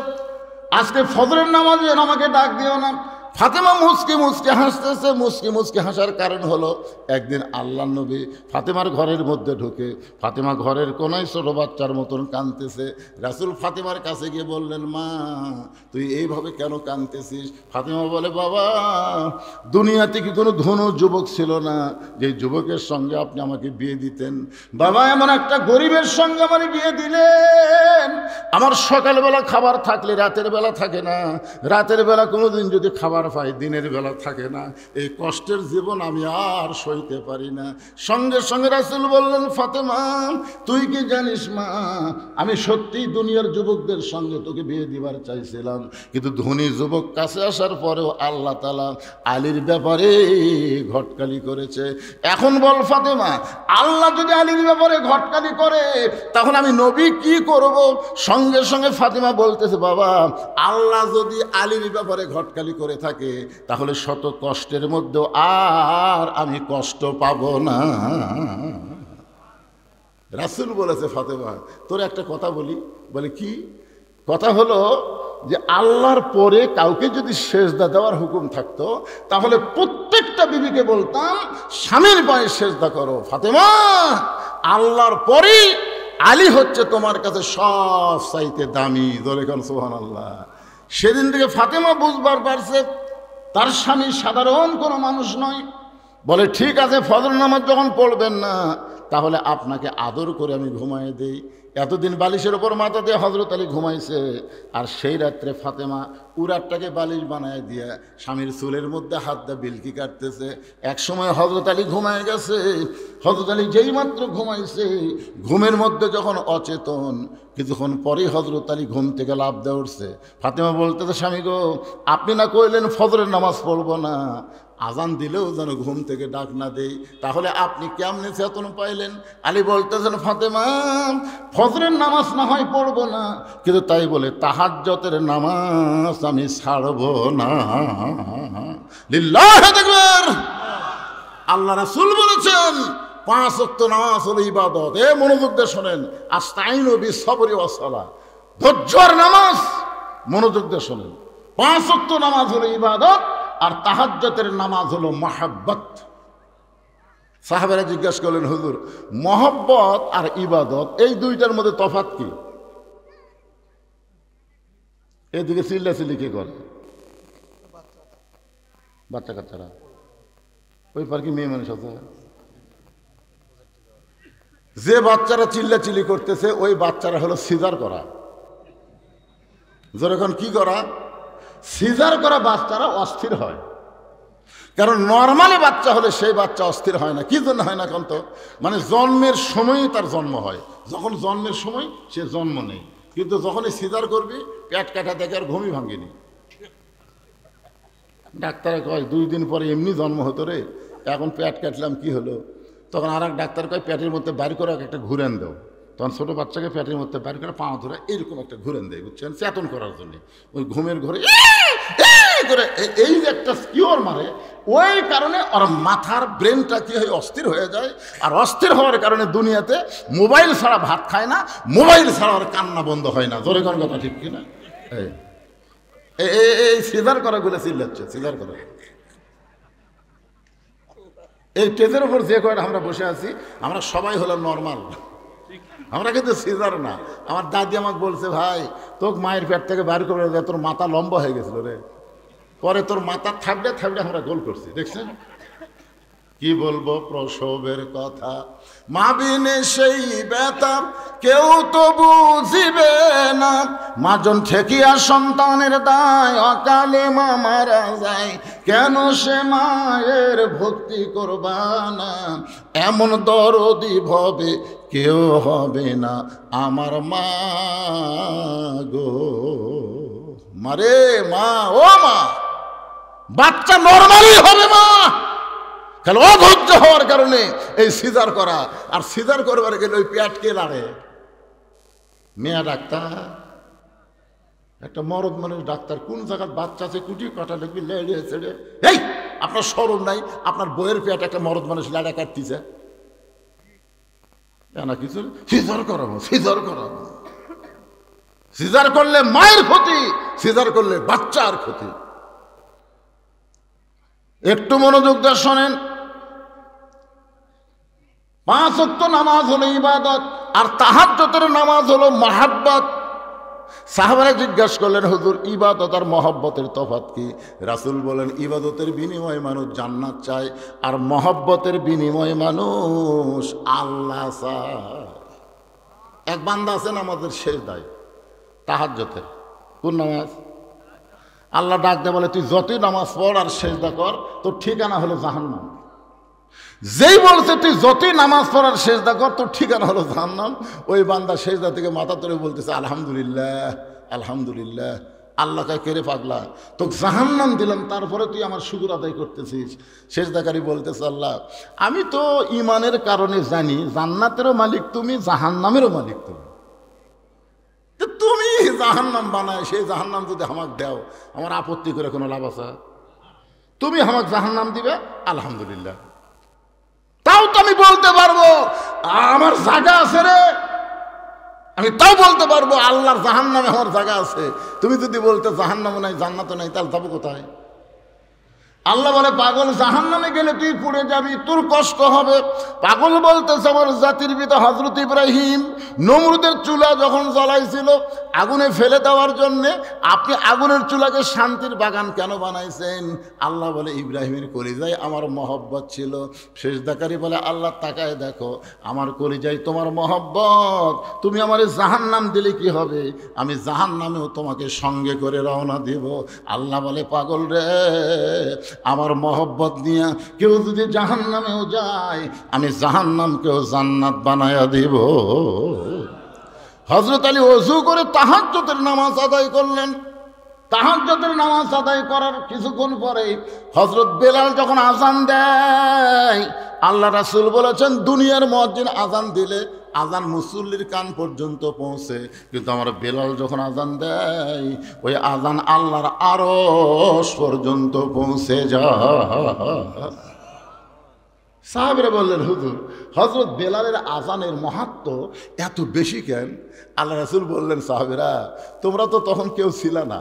আজকে ফজরের নামাজে আমাকে ডাক দিও না, ফাতেমা মুসকি মুসকি হাসতেছে। মুসকি মুসকি হাসার কারণ হলো, একদিন আল্লাহ নবী ফাতেমার ঘরের মধ্যে ঢুকে, ফাতেমা ঘরের কোনায় ছোট বাচ্চার মতন কাঁদতেছে। রাসূল ফাতেমার কাছে গিয়ে বললেন, মা তুই এইভাবে কেন কাঁদতেছিস? ফাতেমা বলে, বাবা দুনিয়াতে কি কোনো ধনু যুবক ছিল না যে যুবকের সঙ্গে আপনি আমাকে বিয়ে দিতেন? বাবা এমন একটা গরিবের সঙ্গে আমার বিয়ে দিলেন, আমার সকালবেলা খাবার থাকলে রাতের বেলা থাকে না, রাতের বেলা কোনোদিন যদি খাবার পাই দিনের বেলা থাকে না। এই কষ্টের জীবন আমি আর সইতে পারি না। সঙ্গে সঙ্গে রাসূল বললেন, ফাতেমা তুই কি জানিস মা, আমি সত্যিই দুনিয়ার যুবকদের সঙ্গে তোকে বিয়ে দিবার চাইছিলাম, কিন্তু ধনী যুবক কাছে আসার পরেও আল্লাহ তাআলা আলীর ব্যাপারে ঘটকালি করেছে। এখন বল ফাতেমা, আল্লাহ যদি আলীর ব্যাপারে ঘটকালি করে তখন আমি নবী কি করব? সঙ্গে সঙ্গে ফাতেমা বলতেছে, বাবা আল্লাহ যদি আলীর ব্যাপারে ঘটকালি করে থাকে তাহলে শত কষ্টের মধ্যেও আর আমি কষ্ট পাবো না। রাসূল বলেছে, ফাতেমা তোর একটা কথা বলি। বলে কি কথা? হলো যে আল্লাহর পরে কাউকে যদি সেজদা দেওয়ার হুকুম থাকতো তাহলে প্রত্যেকটা বিবিকে বলতাম স্বামীর পায়ে সেজদা করো। ফাতেমা আল্লাহর পরেই আলী হচ্ছে তোমার কাছে সব চাইতে দামি। জোরে কোন সুবহানাল্লাহ। সেদিন থেকে ফাতেমা বুঝবার পারছে তার স্বামী সাধারণ কোনো মানুষ নয়। বলে ঠিক আছে, ফজর নামাজ যখন পড়বেন না তাহলে আপনাকে আদর করে আমি ঘুমাই দেই। এতদিন বালিশের ওপর মাথা দিয়ে হজরত আলী ঘুমাইছে, আর সেই রাত্রে ফাতেমা উরাটটাকে বালিশ বানায় দিয়ে স্বামীর চুলের মধ্যে হাত দিয়ে বিলকি কাটতেছে। এক সময় হজরত আলী ঘুমায় গেছে। হজরত আলী যেই মাত্র ঘুমাইছে, ঘুমের মধ্যে যখন অচেতন, কিছুক্ষণ পরেই হজরত আলী ঘুম থেকে লাফ দিয়ে উঠছে। ফাতেমা বলতেছে, স্বামী গো, আপনি না কইলেন ফজরের নামাজ পড়বো না, আজান দিলেও যেন ঘুম থেকে ডাক না দেই, তাহলে আপনি কেমনে চেতন পাইলেন? আলী বলতেছেন, ফাতেমা, ফজরের নামাজ না হয় পড়বো না, কিন্তু তাই বলে তাহাজ্জুদের নামাজ আমি ছাড়বো না। লিল্লাহি তাকবীর। আল্লাহ রাসূল বলেছেন 5 ওয়াক্ত নামাজ হলো ইবাদত। মনোযোগ দিয়ে শোনেন, আস্তাইনু বিস-সাবরি ওয়াস-সালাহ, ধৈর্যের নামাজ। মনোযোগ দিয়ে শোনেন, 5 ওয়াক্ত নামাজ হলো ইবাদত, আর তাহাজ্জুদের নামাজ হলো মহব্বত। সাহাবারা জিজ্ঞাসা করলেন, হুজুর, মহব্বত আর ইবাদত এই দুইটার মধ্যে তফাৎ কি? এদিকে চিল্লাচিল্লি কে করে? বাচ্চা কাচ্চারা। ওই পার কি মেয়ে মানুষ আছে? যে বাচ্চারা চিল্লাচিল্লি করতেছে ওই বাচ্চারা হলো সিজার করা। যখন কি করা? সিজার করা বাচ্চারা অস্থির হয়। কারণ নর্মালি বাচ্চা হলে সেই বাচ্চা অস্থির হয় না। কি জন্য হয় না? কারণ তো মানে জন্মের সময়ই তার জন্ম হয়। যখন জন্মের সময় সে জন্ম নেই, কিন্তু যখনই সিজার করবি পেট কাটা দেখে আর ঘুমই ভাঙেনি। ডাক্তারে কয় 2 দিন পরে এমনি জন্ম হতো রে, এখন পেট কাটলাম কি হলো? তখন আর এক ডাক্তার কয় পেটের মধ্যে বাইর করে একটা ঘুরেন দাও। তখন ছোটো বাচ্চাকে পেটের মধ্যে বাইর করে পা ধরে এরকম একটা ঘুরেন দেয়, বুঝছেন, চেতন করার জন্য। ওই ঘুমের ঘরে করে এই যে একটা স্কিওর মারে, ওই কারণে ওর মাথার ব্রেনটা কি হয়, অস্থির হয়ে যায়। আর অস্থির হওয়ার কারণে দুনিয়াতে মোবাইল ছাড়া ভাত খায় না, মোবাইল ছাড়া ওর কান্না বন্ধ হয় না। জোরে কোন কথা ঠিক কিনা? এই সিজার করা গুলো চিল্লাচ্ছে, সিজার করা। এই স্টেজের উপর যে কয়টা আমরা বসে আছি, আমরা সবাই হলো নর্মাল, আমরা কিন্তু সিজার না। আমার দাদি আমাকে বলছে, ভাই তোকে মায়ের পেট থেকে বাইর করে দেয়, তোর মাথা লম্বা হয়ে গেছিল রে, পরে তোর মাথা থাকবে থাকবে আমরা গোল করছি, দেখছেন? কি বলবো প্রসবের কথা, মা বিনে সেই ব্যথা কেউ তো বুঝিবে না, মাজন ঠেকিয়া সন্তানের দায়, অকালে মা মারা যায়, কেন সে মায়ের ভক্তি করবা না, এমন দরদি ভবে কেউ হবে না আমার মা গো। মারে মা, ও মা, বাচ্চা নরমালি হবে মা, তাহলে অধৈর্য হওয়ার কারণে এই সিজার করা। আর সিজার করবার গেলে ওই পেট কে লাড়ে? মেয়া ডাক্তার, একটা মরদ মানুষ ডাক্তার। কোন জায়গার বাচ্চা আছে কুটি কাটা দেখবি লেড়ে ছেড়ে। এই আপনার শরম নাই? আপনার বইয়ের পেট একটা মরদ মানুষ লাড়া কাটতেছে না কিছু? সিজার করাবো, সিজার করাবো। সিজার করলে মায়ের ক্ষতি, সিজার করলে বাচ্চার ক্ষতি। একটু মনোযোগ দিয়ে শোনেন, 5 ওয়াক্ত নামাজ হলো ইবাদত, আর তাহাজ্জুদের নামাজ হলো মহব্বত। সাহাবারা জিজ্ঞাসা করলেন, হুজুর, ইবাদত আর মহব্বতের তফাৎ কি? রাসূল বলেন, ইবাদতের বিনিময়ে মানুষ জান্নাত চায়, আর মহব্বতের বিনিময়ে মানুষ আল্লাহ চায়। এক বান্দা আছেন আমাদের সেজদায়, তাহাজ্জুদের। কোন নামাজ? আল্লাহ ডাক দেয়, বলে তুই যতই নামাজ পড় আর সেজদা কর, তোর ঠিকানা হলো জাহান্নাম। যেই বলছে তুই যতই নামাজ পড়ার সেজদা কর, তোর ঠিকানা হলো জাহান্নাম, ওই বান্দা সেজদা থেকে মাথা তুলে বলতেছে আলহামদুলিল্লাহ, আলহামদুলিল্লাহ। আল্লাহ কয়, কে রে পাগলা, তোকে জাহান্নাম দিলাম, তারপরে তুই আমার শুকর আদায় করতেছিস? সেজদাকারী বলতেছে, আল্লাহ, আমি তো ইমানের কারণে জানি জান্নাতেরও মালিক তুমি, জাহান্নামেরও মালিক তুমি। তুমি জাহান্নাম বানায়, সেই জাহান্নাম যদি আমাকে দাও, আমার আপত্তি করে কোনো লাভ আছে? তুমি আমাকে জাহান্নাম দিবে, আলহামদুলিল্লাহ। তাও তো আমি বলতে পারবো আমার জায়গা আছে রে, আমি তাও বলতে পারবো আল্লাহর জাহান্নামে আমার জায়গা আছে। তুমি যদি বলতে জাহান্নামও নাই জান্নাতও নাই, তাহলে যাবো কোথায়? আল্লাহ বলে পাগল জাহান্নামে গেলে তুই পুড়ে যাবি, তোর কষ্ট হবে। পাগল বলতেছে আমার জাতির পিতা হযরত ইব্রাহিম নমরুদের চুলা যখন জ্বলাইছিল আগুনে ফেলে দেওয়ার জন্যে, আপনি আগুনের চুলাকে শান্তির বাগান কেন বানাইছেন? আল্লাহ বলে ইব্রাহিমের কলিজায় আমার মহব্বত ছিল। সেজদাকারী বলে আল্লাহ তাকায় দেখো আমার কলিজায় তোমার মহব্বত, তুমি আমার জাহান্নাম দিলে কি হবে? আমি জাহান্নামেও তোমাকে সঙ্গে করে রওনা দিব। আল্লাহ বলে পাগল রে, আমার মহব্বত নিয়ে কেউ যদি জাহান্নামেও যায় আমি জাহান্নামকেও জান্নাত বানায়া দিব। হযরত আলী ওযু করে তাহাজ্জুদের নামাজ আদায় করলেন। তাহাজ্জুদের নামাজ আদায় করার কিছুক্ষণ পরে হযরত বেলাল যখন আযান দেয়, আল্লাহ রাসূল বলেছেন দুনিয়ার মুয়াজ্জিন আযান দিলে আজান মুসল্লির কান পর্যন্ত পৌঁছে, কিন্তু আমার বেলাল যখন আজান দেয় ওই আজান আল্লাহর আরশ পর্যন্ত পৌঁছে যায়। সাহাবীরা বললেন হুজুর হযরত বেলালের আজানের মাহাত্ম্য এত বেশি কেন? আল্লাহ রাসূল বললেন সাহাবীরা তোমরা তো তখন কেউ ছিল না,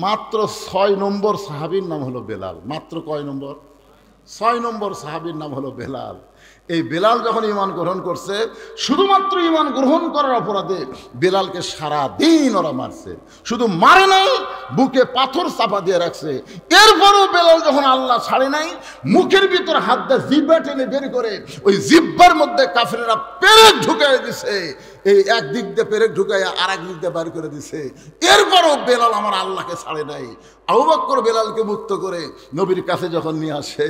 মাত্র 6 নম্বর সাহাবীর নাম হলো বেলাল। মাত্র কয় নম্বর? 6 নম্বর সাহাবীর নাম হলো বেলাল। এই বেলাল যখন ঈমান গ্রহণ করছে, শুধুমাত্র ঈমান গ্রহণ করার অপরাধে বেলালকে সারা দিন ওরা মারছে। শুধু মারে নাই, বুকে পাথর চাপা দিয়ে রাখছে। এরপরও বেলাল যখন আল্লাহ ছাড়ে নাই, মুখের ভিতর হাত দিয়ে জিহ্বা টেনে বের করে ওই জিহ্বার মধ্যে কাফেররা পেরেক ঢুকাই দিছে। এই এক দিক দিয়ে পেরেক ঢুকাই আর এক দিক দিয়ে বার করে দিছে। এরপরও বেলাল আমার আল্লাহকে ছাড়ে নাই। আবু বকর বেলালকে মুক্ত করে নবীর কাছে যখন নিয়ে আসে,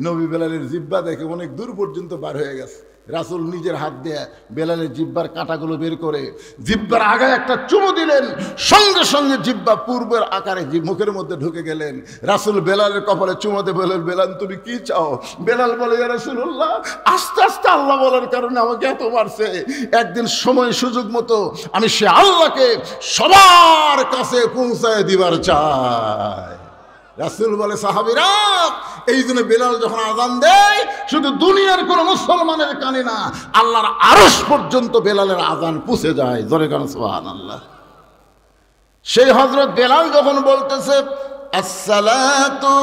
নবী বেলালের জিহ্বা দেখে অনেক দূর পর্যন্ত বার হয়ে গেছে। রাসূল নিজের হাত দিয়ে বেলালের জিহ্বার কাঁটাগুলো বের করে জিহ্বার আগায় একটা চুমু দিলেন, সঙ্গে সঙ্গে জিহ্বা পূর্বের আকারে মুখের মধ্যে ঢুকে গেলেন। রাসূল বেলালের কপালে চুমোতে বললেন বেলাল তুমি কি চাও? বেলাল বলে ইয়া রাসূলুল্লাহ আস্তে আস্তে আল্লাহ বলার কারণে আমাকে এত মারছে, একদিন সময় সুযোগ মতো আমি সে আল্লাহকে সবার কাছে পৌঁছায় দিবার চাই। রাসূল বলে সাহাবীরা এই জন্য বেলাল যখন আযান দেয় শুধু দুনিয়ার কোন মুসলমানের কানে না, আল্লাহর আরশ পর্যন্ত বেলালের আযান পৌঁছে যায়। জোরে কান সুবহানাল্লাহ। সেই হযরত বেলাল যখন বলতেছে আসসালাতু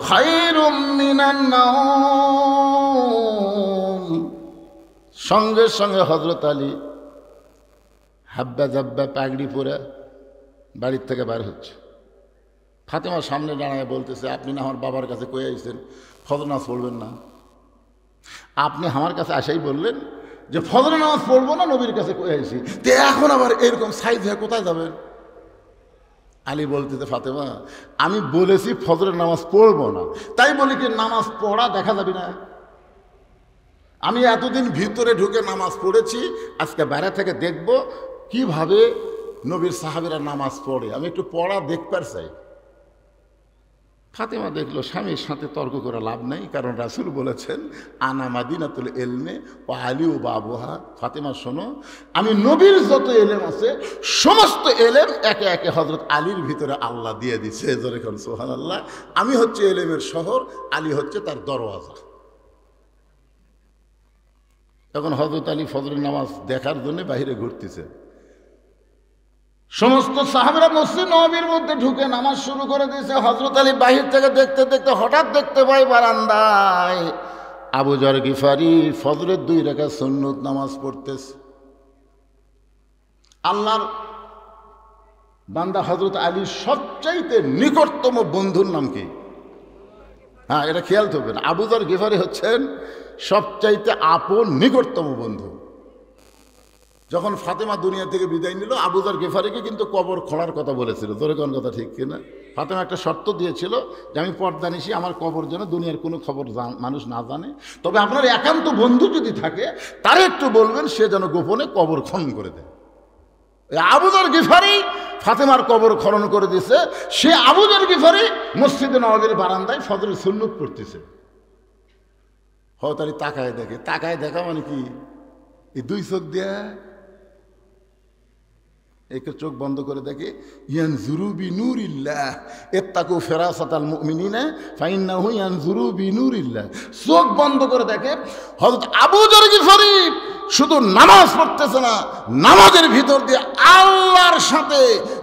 খায়রুম মিনান নাওম, সঙ্গে সঙ্গে হযরত আলী হাব্বা জাব্বা পাগড়ি পরে বাড়ির থেকে বের হচ্ছে। ফাতেমার সামনে দাঁড়ায় বলতেছে আপনি না আমার বাবার কাছে কয়ে আইছেন ফজর নামাজ পড়বেন না, আপনি আমার কাছে আসাই বললেন যে ফজর নামাজ পড়বো না, নবীর কাছে কয়ে আইছি, তো এখন আবার এরকম সাইজ হয়ে কোথায় যাবেন? আলী বলতেছে ফাতেমা আমি বলেছি ফজরের নামাজ পড়বো না, তাই বলি কি নামাজ পড়া দেখা যাবে না? আমি এতদিন ভিতরে ঢুকে নামাজ পড়েছি, আজকে বাইরে থেকে দেখব কিভাবে নবীর সাহাবীরা নামাজ পড়ে, আমি একটু পড়া দেখবার চাই। ফাতেমা দেখলো স্বামীর সাথে তর্ক করে লাভ নাই, কারণ রাসূল বলেছেন আনা মাদিনাতুল ইলমে ও আলী ও বাবুহা। ফাতেমা শোনো, আমি নবীর যত এলেম আছে সমস্ত এলেম একে একে হযরত আলীর ভিতরে আল্লাহ দিয়ে দিছে। জোরে কোন সুবহানাল্লাহ। আমি হচ্ছে এলেমের শহর, আলী হচ্ছে তার দরওয়াজা। তখন হযরত আলী ফজরের নামাজ দেখার জন্য বাইরে ঘুরতেছে। সমস্ত সাহাবীরা মসজিদ নববীর মধ্যে ঢুকে নামাজ শুরু করে দিয়েছে। হযরত আলী বাহির থেকে দেখতে দেখতে হঠাৎ দেখতে পায় বারান্দায় আবু যর গিফারি ফজরের 2 রাকাত সুন্নত নামাজ পড়তেছে। আল্লাহর বান্দা হযরত আলীর সবচাইতে নিকটতম বন্ধুর নাম কি? হ্যাঁ, এটা খেয়াল করবেন। আবু যর গিফারি হচ্ছেন সবচাইতে আপন নিকটতম বন্ধু। যখন ফাতেমা দুনিয়া থেকে বিদায় নিল, আবু যর গিফারিকে কিন্তু কবর খোঁড়ার কথা বলেছিল। তোরে কোন কথা ঠিক কিনা? ফাতেমা একটা শর্ত দিয়েছিল যে আমি পর্দা নিশি আমার কবর যেন দুনিয়ার কোনো খবর মানুষ না জানে, তবে আপনার একান্ত বন্ধু যদি থাকে তারে একটু বলবেন সে যেন গোপনে কবর খনন করে দেয়। আবু যর গিফারি ফাতেমার কবর খনন করে দিয়েছে। সে আবু যর গিফারি মসজিদে নববীর বারান্দায় ফজরের সুন্নত পড়তেছে। হয়তো তাকায় দেখে, তাকায় দেখা মানে কি এই 2 চোখ দিয়ে একে চোখ বন্ধ করে দেখে ইয়ানজুরু বিনুরিল্লাহ ইত্তাকু ফিরাসাতাল মুমিনিনা ফাইন্নাহু ইয়ানজুরু বিনুরিল্লাহ। চোখ বন্ধ করে দেখে হযরত আবু যর গিফারি শুধু নামাজ পড়তেছে না, নামাজের ভিতর দিয়ে আল্লাহর সাথে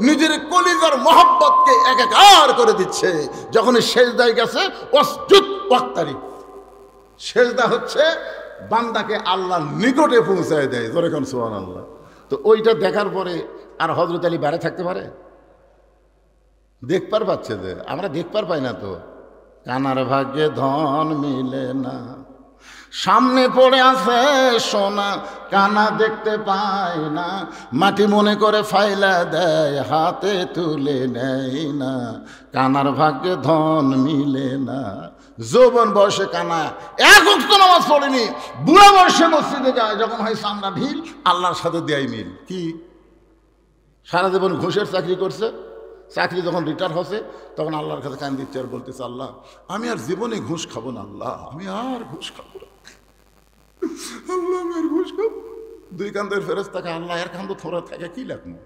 নিজের কলিজার মহব্বতকে একাকার করে দিচ্ছে। যখন সেজদায় গেছে ওয়াসজুদ ওয়াক্তারি, সেজদা হচ্ছে বান্দাকে আল্লাহর নিকটে পৌঁছায় দেয়। জোরে কোন সুবহানাল্লাহ। তো ওইটা দেখার পরে আর হযরত আলী বাইরে থাকতে পারে? দেখবার পাচ্ছে যে, আমরা দেখবার পাই না তো। কানার ভাগ্যে ধন মিলে না, সামনে পড়ে আছে সোনা, কানা দেখতে পায় না, মাটি মনে করে ফাইলা দেয়, হাতে তুলে নেয় না। কানার ভাগ্যে ধন মিলে না। যৌবন বয়সে কানা এক ওয়াক্ত নামাজ পড়েনি, বুড়া বয়সে মসজিদে যায়, যখন হয় চামড়া ঢিল, আল্লাহর সাথে দেয় মিল। কি সারা জীবন ঘুষের চাকরি করছে, চাকরি যখন রিটায়ার হচ্ছে তখন আল্লাহর কাছে কান দিচ্ছে আর বলতেছে, আল্লাহ আমি আর জীবনে ঘুষ খাবো না, আল্লাহ আমি আর ঘুষ খাবো না, আল্লাহ আমি আর ঘুষ খাবো। দুই কান্দের ফেরেশতাকে, আল্লাহ এর কান্দ থোড়া থাকে কি লাগবে?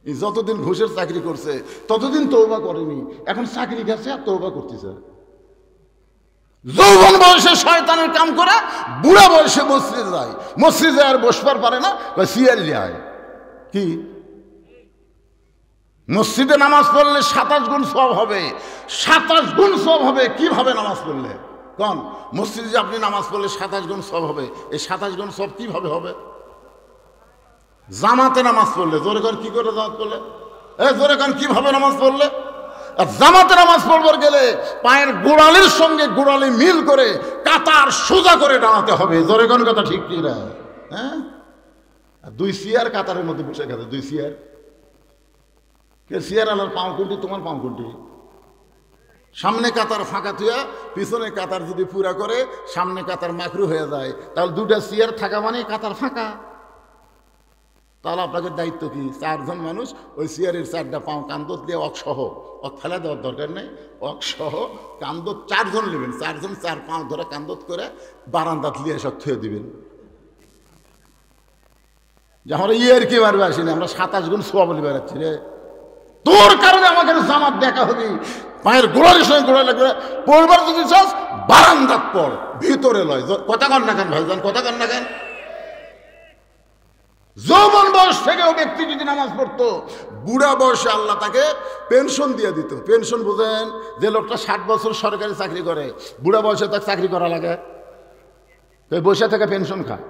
এই যতদিন ঘুষের চাকরি করছে ততদিন তওবা করেনি, এখন চাকরি গেছে আর তওবা করতেছে। যৌবন বয়সে শয়তানের কাম করে, বুড়া বয়সে মসজিদে যায়, মসজিদে আর বসবার পারে না, সিয়াল যায়। কি মসজিদে নামাজ পড়লে 27 গুণ সওয়াব হবে, 27 গুণ সওয়াব হবে। কিভাবে নামাজ পড়লে? কোন মসজিদে যে আপনি নামাজ পড়লে 27 গুণ সওয়াব হবে, এই 27 গুণ সওয়াব কিভাবে হবে? জামাতে নামাজ পড়লে। জোরে কর, কি করে জামাত পড়লে? জোরে কর, কিভাবে নামাজ পড়লে? আর জামাতে নামাজ পড়বার গেলে পায়ের গোড়ালির সঙ্গে গোড়ালি মিল করে কাতার সোজা করে দাঁড়াতে হবে। জোরে কোন কথা ঠিক কি না? হ্যাঁ, দুই চেয়ার কাতারের মধ্যে বসে গেছে, দুই চেয়ার। চেয়ার আলার পাও কোনটি? তোমার পাও কোনটি? সামনে কাতার ফাঁকা থুয়া পিছনে কাতার যদি পুরা করে সামনে কাতার মাকরু হয়ে যায়, তাহলে দুটা চেয়ার থাকা মানে কাতার ফাঁকা। তাহলে আপনাদের দায়িত্ব কি? 4 জন মানুষ ওই চেয়ারের 4টা পাও কান্দত দিয়ে অকসহ, ফেলা দেওয়ার দরকার নেই, অকসহ কান্দত 4 জন নেবেন, 4 জন 4 পাও ধরে কান্দত করে বারান্দাত লিয়ে সব থুয়ে দিবেন। যে আমরা ইয়ের কি মারবে আসিনি, আমরা 27 গুণ সওয়াব বেড়াচ্ছি রে। তোর কারণে আমাকে জামাত দেখা হবে, পায়ের গোড়ালির সঙ্গে গোড়া লাগবে। পড়বার যদি চাস বারান্দাত পড়, ভিতরে লয়। কথা কন না কেন ভাইজান, কথা কন না কেন? যৌবন বয়স থেকেও ব্যক্তি যদি নামাজ পড়তো, বুড়া বয়সে আল্লাহ তাকে পেনশন দিয়ে দিত। পেনশন বুঝেন? যে লোকটা 60 বছর সরকারি চাকরি করে, বুড়া বয়সে তাকে চাকরি করা লাগে, বসে থেকে পেনশন খায়।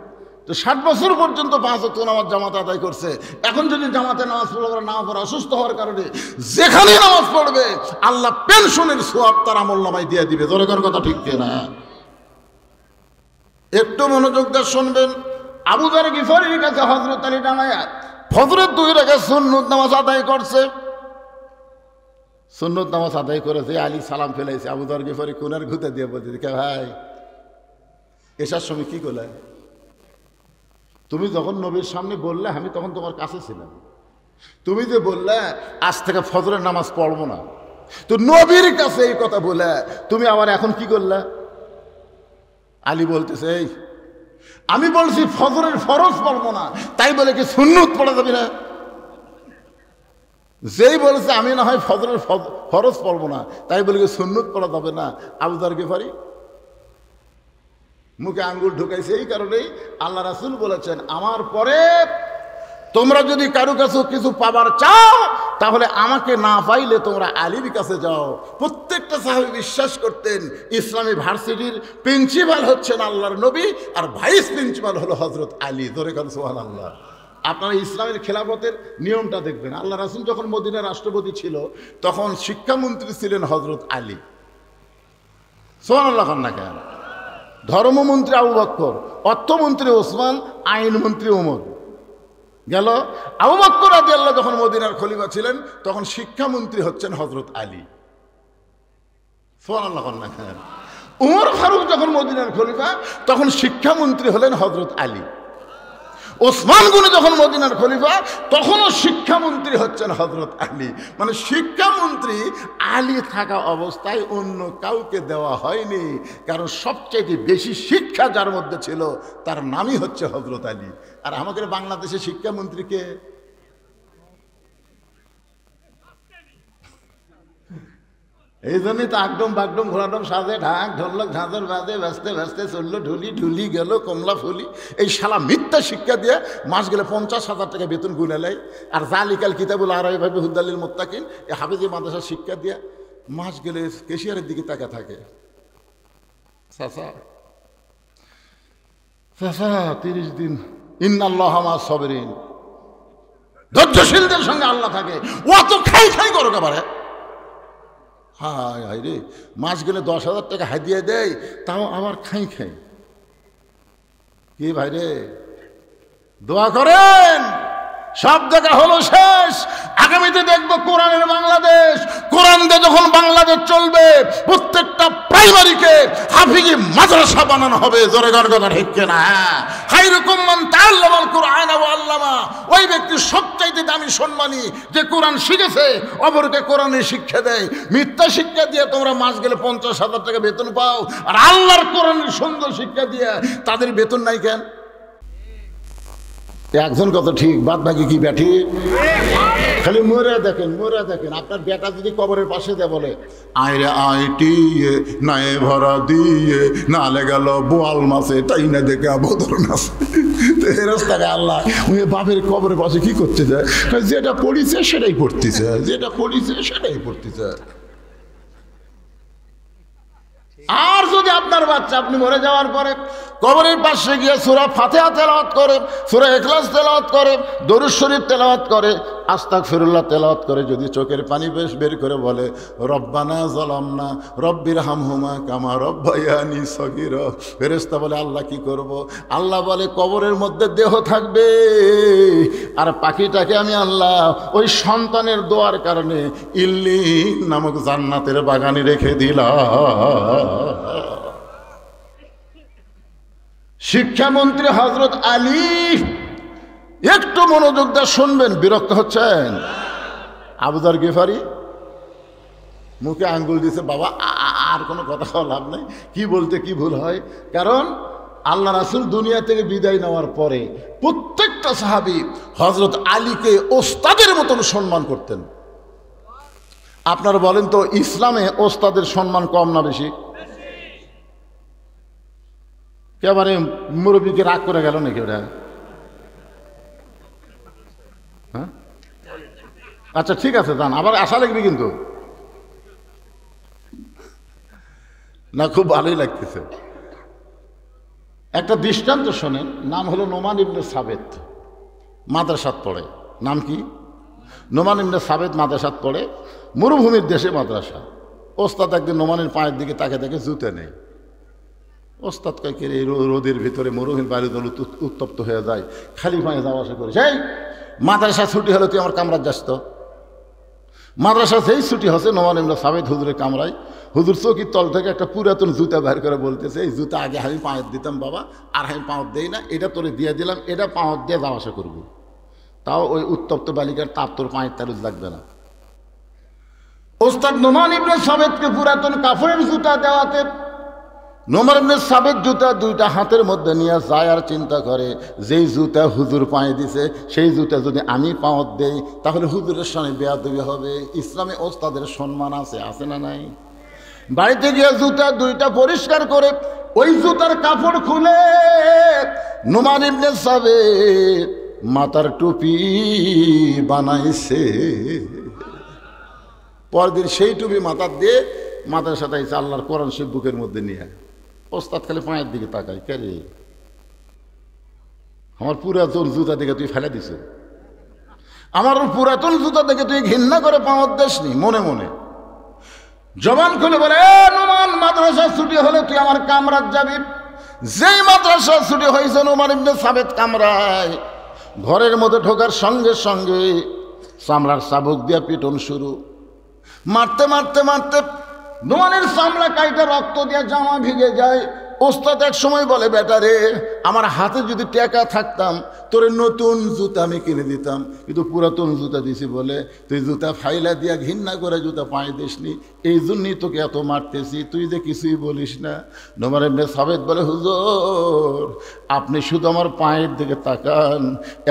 তো 60 বছর পর্যন্ত 5 ওয়াক্ত নামাজ জামাতে আদায় করছে। এখন যদি জামাতে নামাজ পড়ে না পড়ে, অসুস্থ হওয়ার কারণে যেখানে নামাজ পড়বে আল্লাহ পেনশনের সওয়াব তার আমলনামায় দিয়ে দিবে। জোরে কর কথা ঠিক না? একটু মনোযোগ দিয়ে শুনবেন। আবু যর গিফারির কাছে হযরত আলী দাঁড়ায়া ফজরের 2 রাকাত সুন্নত নামাজ আদায় করছে। সুন্নত নামাজ আদায় করেছে, আলী সালাম ফেলাইছে। আবু যর গিফারি কোনার ঘুতে দিয়ে বলছে, ভাই এসার সময় কি করলে? তুমি যখন নবীর সামনে বললে আমি তখন তোমার কাছে ছিলাম, তুমি যে বললে আজ থেকে ফজরের নামাজ পড়বো না, তো নবীর কাছে এই কথা বলে তুমি আবার এখন কি করলে? আলী বলতেছে, এই আমি বলছি ফজরের ফরজ পড়বো না, তাই বলে কি সুন্নত পড়া যাবে না? যেই বলেছে আমি না হয় ফজরের ফরজ পড়বো না, তাই বলে কি সুন্নত পড়া যাবে না? আবু যর গিফারি মুখে আঙ্গুল ঢুকাইছে। এই কারণেই আল্লাহ রাসূল বলেছেন, আমার পরে তোমরা যদি কারো কাছে কিছু পাবার চাও তাহলে আমাকে না পাইলে তোমরা আলীর কাছে যাও। প্রত্যেকটা সাহাবী বিশ্বাস করতেন ইসলামী ভার্সিটির প্রিন্সিপাল হচ্ছেন আল্লাহর নবী, আর ভাইস প্রিন্সিপাল হলো হযরত আলী। ধরে কান সুবহানাল্লাহ। আপনারা ইসলামের খেলাফতের নিয়মটা দেখবেন। আল্লাহ রাসূল যখন মদিনার রাষ্ট্রপতি ছিল তখন শিক্ষামন্ত্রী ছিলেন হযরত আলী। সুবহানাল্লাহ না কেন? ধর্মমন্ত্রী আবু বকর, অর্থমন্ত্রী ওসমান, আইনমন্ত্রী ওমর। গেল আবু বকর রাদিয়াল্লাহু যখন মদিনার খলিফা ছিলেন তখন শিক্ষামন্ত্রী হচ্ছেন হযরত আলী। সুবহানাল্লাহ না কেন? উমর ফারুক যখন মদিনার খলিফা তখন শিক্ষামন্ত্রী হলেন হযরত আলী। ওসমান গনি যখন মদিনার খলিফা তখনও শিক্ষামন্ত্রী হচ্ছেন হযরত আলী। মানে শিক্ষামন্ত্রী আলী থাকা অবস্থায় অন্য কাউকে দেওয়া হয়নি, কারণ সবচেয়ে বেশি শিক্ষা যার মধ্যে ছিল তার নামই হচ্ছে হযরত আলী। আর আমাদের বাংলাদেশে শিক্ষামন্ত্রীকে এই জন্যই তো আগডম বাগডম ঘোরাডম সাজে ঢাক ঢোলক ঝাঁঝর বাজে ব্যস্তে ব্যস্তে চললো ঢুলি ঢুলি গেল কমলা ফুলি। এই শালা মিথ্যা শিক্ষা দিয়ে মাস গেলে 50,000 টাকা বেতন গুনে নেয়। আর জালিকাল কিতাবুল আরাইভাবে হুদ্দালিল মোত্তাকিন এই হাফিজি মাদ্রাসার শিক্ষা দিয়ে মাস গেলে কেশিয়ারের দিকে তাকা থাকে। চাচা 30 দিন ইন্নাল্লাহ মা সাবিরিন, ধৈর্যশীলদের সঙ্গে আল্লাহ থাকে। ও তো খাই খাই করো একেবারে। হায় হায় রে, মাস গেলে 10,000 টাকা হাদিয়া দেয়, তাও আবার খাই খাই। কি ভাই রে, দোয়া করেন। সব দেখা হলো শেষ। আগামীতে দেখবো কোরআনের বাংলাদেশ। কোরআন দিয়ে যখন বাংলাদেশ চলবে, প্রত্যেকটা প্রাইমারিকে হাফিজি মাদ্রাসা বানানো হবে। জোরে গান কথা ঠিক না? খায়রুকুম মান তাআল্লামাল কুরআনা ওয়া আল্লামা। ওই ব্যক্তি সবচাইতে দামি সম্মানী যে কোরআন শিখেছে, অপরকে কোরআনের শিক্ষা দেয়। মিথ্যা শিক্ষা দিয়ে তোমরা মাস গেলে 50,000 টাকা বেতন পাও, আর আল্লাহর কোরআনের সুন্দর শিক্ষা দিয়ে তাদের বেতন নাই কেন? একজন কত ঠিক, বাদ বাকি কি ব্যাঠি? খালি মরে দেখেন, মরে দেখেন। আপনার বেটা যদি কবরের পাশে দেয় বলে আইরে আইটিয়ে নায়ে ভরা দিয়ে নালে গেল বোয়াল মাছে তাই না দেখে আবদর নাছে, রাস্তায় আল্লাহ ওই বাপের কবরের পাশে কি করতে যায়? যেটা পড়িছে সেটাই পড়তেছে, যেটা পড়িছে সেটাই পড়তেছে। আর যদি আপনার বাচ্চা আপনি মরে যাওয়ার পরে কবরের পাশে গিয়ে সূরা ফাতিহা তেলাওয়াত করে, সূরা ইখলাস তেলাওয়াত করে, দরুদ শরীফ তেলাওয়াত করে, আস্তাগফিরুল্লাহ তেলাওয়াত করে, যদি চোখের পানি বের করে বলে রব্বানা যালামনা রব্বিরহামহুমা কামা রব্বায়ানি সগীরা, ফেরেশতা বলে আল্লাহ কি করব? আল্লাহ বলে কবরের মধ্যে দেহ থাকবে, আর পাখিটাকে আমি আল্লাহ ওই সন্তানের দোয়ার কারণে ইল্লিন নামক জান্নাতের বাগানে রেখে দিলাম। শিক্ষামন্ত্রী হযরত আলী, একটু মনোযোগ দিয়ে শুনবেন, বিরক্ত হচ্ছেন? আবু যর গিফারি মুখে আঙ্গুল দিয়েছে, বাবা আর কোনো কথা লাভ নেই, কি বলতে কি ভুল হয়। কারণ আল্লাহ রাসূল দুনিয়া থেকে বিদায় নেওয়ার পরে প্রত্যেকটা সাহাবী হযরত আলীকে ওস্তাদের মতন সম্মান করতেন। আপনারা বলেন তো, ইসলামে ওস্তাদের সম্মান কম না বেশি? একেবারে মুরব্বীকে রাগ করে গেল নাকি ওটা? হ্যাঁ, আচ্ছা ঠিক আছে, যান, আবার আশা লাগবে কিন্তু না, খুব ভালোই লাগতেছে। একটা দৃষ্টান্ত শোনেন, নাম হলো নোমান ইবনে সাবেত, মাদ্রাসাত পড়ে। নাম কি? নোমান ইবনে সাবেত মাদ্রাসাত পড়ে, মরুভূমির দেশে মাদ্রাসা। ওস্তাদ একদিন নোমানের পায়ের দিকে তাকে দেখে জুতে নেই। ওস্তাদ কয়েকে এই রোদের ভিতরে মরুভূমির বাইরে উত্তপ্ত হয়ে যায়, খালি পায়ে যাওয়া আসা করে। সেই মাদ্রাসা ছুটি হলে তুই আমার কামরায় যাস তো। মাদ্রাসা সেই ছুটি হচ্ছে, নোমান ইবনে সাবেত হুজুরের কামরায়। হুজুর চৌকির তল থেকে একটা পুরাতন জুতা বের করে বলতেছে, এই জুতা আগে আমি পাঁয়ের দিতাম বাবা, আর আমি পাঁত দেই না, এটা তোরে দিয়ে দিলাম, এটা পাঁত দিয়ে যাওয়া আসা করবো, তাও ওই উত্তপ্ত বালিকার তাপ তোর পায়ের তালুজ লাগবে না। ওস্তাদ নোমান ইবনে সাবেতকে পুরাতন কাফনের জুতা দেওয়াতে নোমান ইবনে সাবেত জুতা দুইটা হাতের মধ্যে নিয়ে যায় আর চিন্তা করে, যেই জুতা হুজুর পায়ে দিছে সেই জুতা যদি আমি পাঁত দেই তাহলে হুজুরের সামনে বেয়াদবি হবে। ইসলামে ওস্তাদের সম্মান আছে, আছে না নাই? বাড়িতে গিয়ে জুতা দুইটা পরিষ্কার করে ওই জুতার কাপড় খুলে নোমান ইবনে সাবেত মাথার টুপি বানাইছে। পরদিন সেই টুপি মাথার দিয়ে মাথার সাথে আল্লাহর কোরআন শরীফ বুকের মধ্যে নিয়ে ওস্তাদ খালি পায়ের দিকে তাকায়, কে রে আমার পুরাতন জুতা দেখে তুই ফেলে দিছ, আমার পুরাতন জুতা দেখে তুই ঘৃণা করে পাওয়ার দেশনি। মনে মনে জবান খুলে বলে, নোমান মাদ্রাসা ছুটি হলে তুই আমার কামরাত যাবি। যেই মাদ্রাসা ছুটি হয়েছে নোমান ইবনে সাবেত কামরায়, ঘরের মধ্যে ঢোকার সঙ্গে সঙ্গে চামড়ার চাবুক দিয়ে পিটন শুরু। মারতে মারতে মারতে নোমানের চামড়া কাইটা রক্ত দিয়ে জামা ভিজে যায়। ওস্তাদ এক সময় বলে, বেটা রে, আমার হাতে যদি টাকা থাকতাম তোরে নতুন জুতা আমি কিনে দিতাম, কিন্তু পুরাতন জুতা দিছি বলে তুই জুতা ফাইলা দিয়া ঘৃণা করে জুতা পায়ে দিসনি, এই জন্যই তোকে এত মারতেছি, তুই যে কিছুই বলিস না। নোমান ইবনে সাবেত বলে, হুজুর আপনি শুধু আমার পায়ের দিকে তাকান,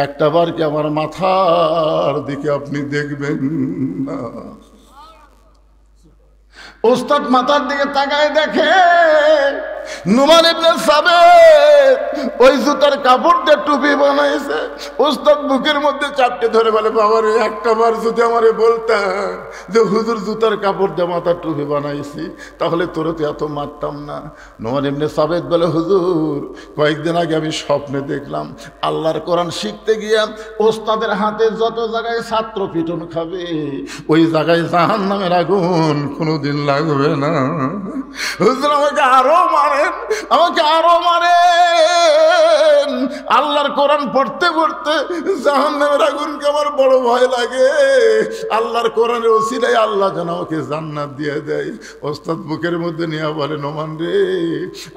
একটাবার কি আমার মাথার দিকে আপনি দেখবেন না? ওস্তাদ মাথার দিকে তাকায় দেখে নুমান ইবনে সাবিত ওই জুতার কাপড় দিয়ে টুপি বানাইছে। ওস্তাদ বুকের মধ্যে চাপটে ধরে বলে, বাবারে একটা বার যদি আমারে বলতাম যে হুজুর জুতার কাপড় দিয়ে মাথার টুপি বানাইছি, তাহলে তোরে তো এত মারতাম না। নুমান ইবনে সাবিত বলে, হুজুর কয়েকদিন আগে আমি স্বপ্নে দেখলাম আল্লাহর কোরআন শিখতে গিয়া ওস্তাদের হাতে যত জায়গায় ছাত্র পিটন খাবে ওই জায়গায় জাহান্নামের আগুন কোনোদিন লাগবে না। হুজুর আমাকে আরো মারেন, আমাকে আরো মারেন। আল্লাহর কোরআন পড়তে পড়তে জাহান্নামের আগুনকে আমার বড় ভয় লাগে। আল্লাহর কোরআনের ওসিলায় আল্লাহ যেন আমাকে জান্নাত দিয়ে দেয়। ওস্তাদ বুকের মধ্যে নিয়ে বলে, নোমান রে,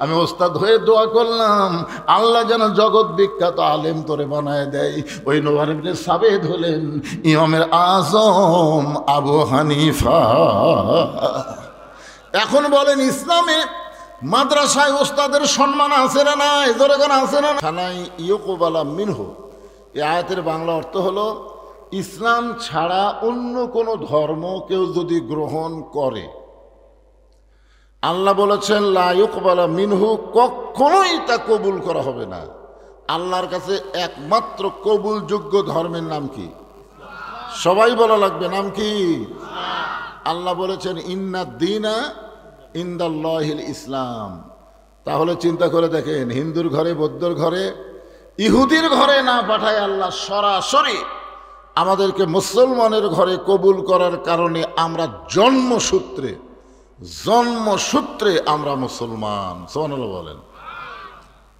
আমি ওস্তাদ হয়ে দোয়া করলাম আল্লাহ যেন জগৎ বিখ্যাত আলেম তোরে বানায় দেয়। ওই নোমান ইবনে সাবিত হলেন ইমামের আজম আবু হানিফা। এখন বলেন, ইসলামে মাদ্রাসায় ওস্তাদের সম্মান আছে না নাই? জোরে কোন আছে না? খানাই ইয়কুবালা মিনহু, এই আয়াতের বাংলা অর্থ হলো ইসলাম ছাড়া অন্য কোনো ধর্ম কেউ যদি গ্রহণ করে, আল্লাহ বলেছেন লা ইয়কুবালা মিনহু, কখনোই তা কবুল করা হবে না। আল্লাহর কাছে একমাত্র কবুলযোগ্য ধর্মের নাম কি? সবাই বলা লাগবে, নাম কি? আল্লাহ বলেছেন ইন্নাদ দীনা ইনদাল্লাহিল ইসলাম। তাহলে চিন্তা করে দেখেন, হিন্দুর ঘরে, বৌদ্ধর ঘরে, ইহুদির ঘরে না পাঠায় আল্লাহ সরাসরি আমাদেরকে মুসলমানের ঘরে কবুল করার কারণে আমরা জন্মসূত্রে আমরা মুসলমান। সুবহানাল্লাহ বলেন।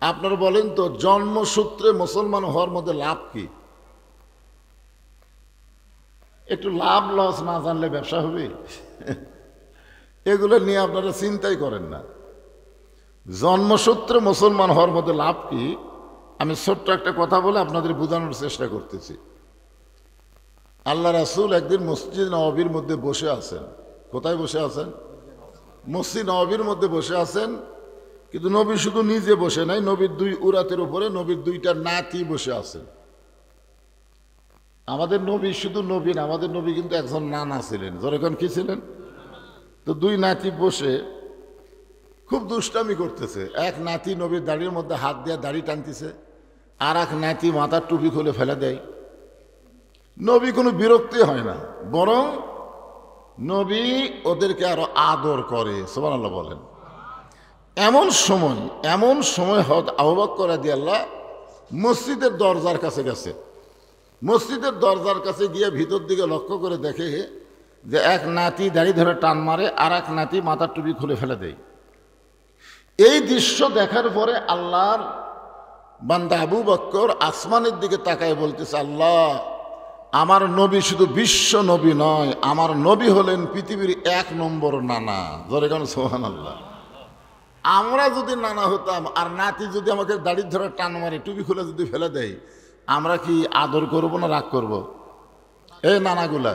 আপনারা বলেন তো, জন্মসূত্রে মুসলমান হওয়ার মধ্যে লাভ কি? একটু লাভ লস না জানলে ব্যবসা হবে? এগুলো নিয়ে আপনারা চিন্তাই করেন না। জন্মসূত্রে মুসলমান হওয়ার মধ্যে লাভ কি? আমি ছোট্ট একটা কথা বলে আপনাদের বোঝানোর চেষ্টা করতেছি। আল্লাহ রাসূল একদিন মসজিদ নববীর মধ্যে বসে আছেন। কোথায় বসে আছেন? মসজিদ নববীর মধ্যে বসে আছেন। কিন্তু নবী শুধু নিজে বসে নাই, নবীর দুই উরাতের উপরে নবীর দুইটা নাতি বসে আছেন। আমাদের নবী শুধু নবী না, আমাদের নবী কিন্তু একজন নানা ছিলেন। যখন কি ছিলেন? তো দুই নাতি বসে খুব দুষ্টামি করতেছে। এক নাতি নবীর দাড়ির মধ্যে হাত দিয়ে দাড়ি টানতেছে, আর এক নাতি মাথার টুপি খুলে ফেলে দেয়। নবী কোনো বিরক্তি হয় না, বরং নবী ওদেরকে আরো আদর করে। সুবহানাল্লাহ বলেন। এমন সময় হয়তো আবু বকর রাদিয়াল্লাহু মসজিদের দরজার কাছে গেছে। মসজিদের দরজার কাছে গিয়ে ভিতর দিকে লক্ষ্য করে দেখে যে এক নাতি দাড়ি ধরে টান মারে, আর এক নাতি মাথার টুপি খুলে ফেলে দেয়। এই দৃশ্য দেখার পরে আল্লাহর বান্দা আবু বকর আসমানের দিকে তাকায় বলতেছে, আল্লাহ, আমার নবী শুধু বিশ্ব নবী নয়, আমার নবী হলেন পৃথিবীর 1 নম্বর নানা। ধরে কেন? সুবহানাল্লাহ। আমরা যদি নানা হতাম আর নাতি যদি আমাকে দাড়ি ধরে টান মারে, টুপি খুলে যদি ফেলে দেয়, আমরা কি আদর করব না রাগ করব? এই নানাগুলা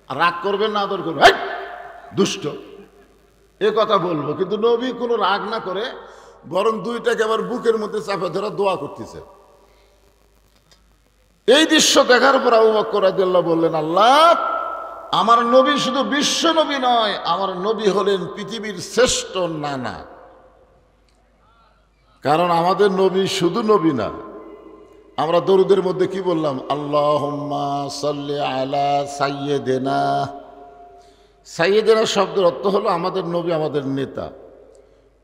রাগ করবেন না আদর করবেন? দুষ্ট, এ কথা বলবো। কিন্তু নবী কোনো রাগ না করে বরং দুইটাকে আবার বুকের মধ্যে চাপে ধরে দোয়া করতেছে। এই দৃশ্য দেখার পর আবু বকর রাদিয়াল্লাহু বললেন, আল্লাহ, আমার নবী শুধু বিশ্ব নবী নয়, আমার নবী হলেন পৃথিবীর শ্রেষ্ঠ নানা। কারণ আমাদের নবী শুধু নবী না, আমরা দরুদের মধ্যে কি বললাম? আল্লাহুম্মা সাল্লি আলা সাইয়্যিদিনা। সাইয়্যিদিনা শব্দের অর্থ হলো আমাদের নবী, আমাদের নেতা।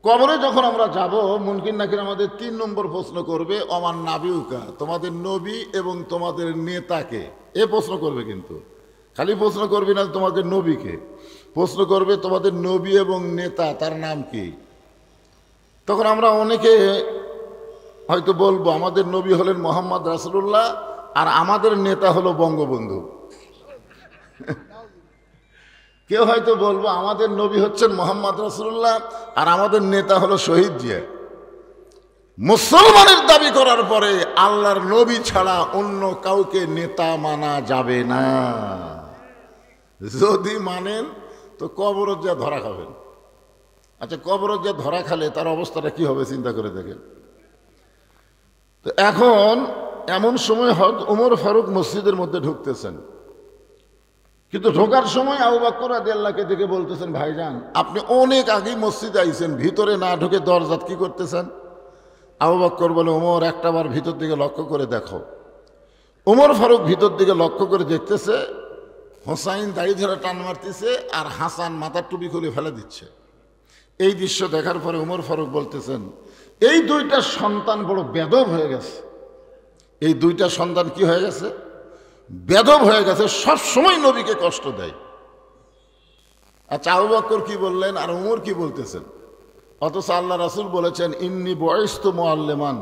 কবরে যখন আমরা যাব, মুনকির নাকির আমাদের 3 নম্বর প্রশ্ন করবে, ওমান নাবিউকা, তোমাদের নবী এবং তোমাদের নেতাকে। এ প্রশ্ন করবে, কিন্তু খালি প্রশ্ন করবে না তোমাদের নবীকে, প্রশ্ন করবে তোমাদের নবী এবং নেতা, তার নাম কি? তখন আমরা অনেকে হয়তো বলবো আমাদের নবী হলেন মোহাম্মদ রাসূলুল্লাহ আর আমাদের নেতা হলো বঙ্গবন্ধু। কেউ হয়তো বলবো আমাদের নবী হচ্ছেন মোহাম্মদ রাসূলুল্লাহ আর আমাদের নেতা হলো শহীদ জিয়া। মুসলমানের দাবি করার পরে আল্লাহর নবী ছাড়া অন্য কাউকে নেতা মানা যাবে না। যদি মানেন তো কবরত যা ধরা খাবেন। আচ্ছা, কবরত যা ধরা খালে তার অবস্থাটা কি হবে চিন্তা করে দেখেন। তো এখন এমন সময় হয়তো ওমর ফারুক মসজিদের মধ্যে ঢুকতেছেন, কিন্তু ঢোকার সময় আবু বকর রাদিয়াল্লাহু দেখে বলতেছেন, ভাইজান আপনি অনেক আগেই মসজিদে আইছেন, ভিতরে না ঢুকে দরজাত কি করতেছেন? আবু বকর বলে, ওমর একটাবার ভিতর দিকে লক্ষ্য করে দেখো। ওমর ফারুক ভিতর দিকে লক্ষ্য করে দেখতেছে, হোসাইন দাড়ি ধরে টান মারতেছে আর হাসান মাথার টুপি খুলে ফেলে দিচ্ছে। এই দৃশ্য দেখার পরে ওমর ফারুক বলতেছেন, এই দুইটা সন্তান বড় বেদব হয়ে গেছে। এই দুইটা সন্তান কি হয়ে গেছে? বেদব হয়ে গেছে, সব সময় নবীকে কষ্ট দেয়। আচ্ছা, আবু বকর কি বললেন আর ওমর কি বলতেছেন? অথচ আল্লাহ রাসূল বলেছেন, ইন্নী বুইসতু মুআল্লিমান,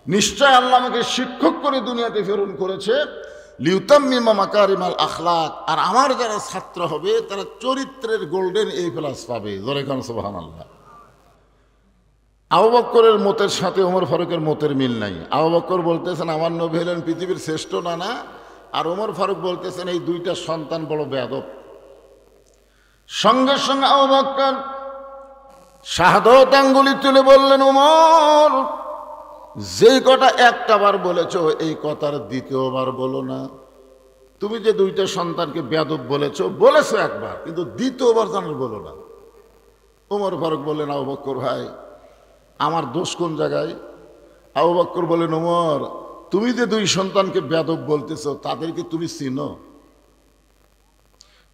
নিশ্চয় আল্লাহ আমাকে শিক্ষক করে দুনিয়াতে প্রেরণ করেছে, লিউতাম্মিমা মাকারিমাল আখলাক, আর আমার যারা ছাত্র হবে তারা চরিত্রের গোল্ডেন এ প্লাস পাবে। জোরে কান সুবহানাল্লাহ। আবু বকরের মতের সাথে ওমর ফারুকের মতের মিল নাই। আবু বকর বলতেছেন আমার নবী হলেন পৃথিবীর শ্রেষ্ঠ নানা, আর ওমর ফারুক বলতেছেন এই দুইটা সন্তান বড় বেয়াদব। সঙ্গে সঙ্গে আবু বকর শাহাদত আঙ্গুলি তুলে বললেন, ওমর যেই কথা একটা বার বলেছো এই কথার দ্বিতীয়বার বলো না। তুমি যে দুইটা সন্তানকে বেয়াদব বলেছো একবার, কিন্তু দ্বিতীয়বার যেন বলো না। ওমর ফারুক বললেন, আবু বকর ভাই আমার দোষ কোন জায়গায়? আবু বকর বললেন, ওমর তুমি যে দুই সন্তানকে বেয়াদব বলতেছো তাদেরকে তুমি চিনো?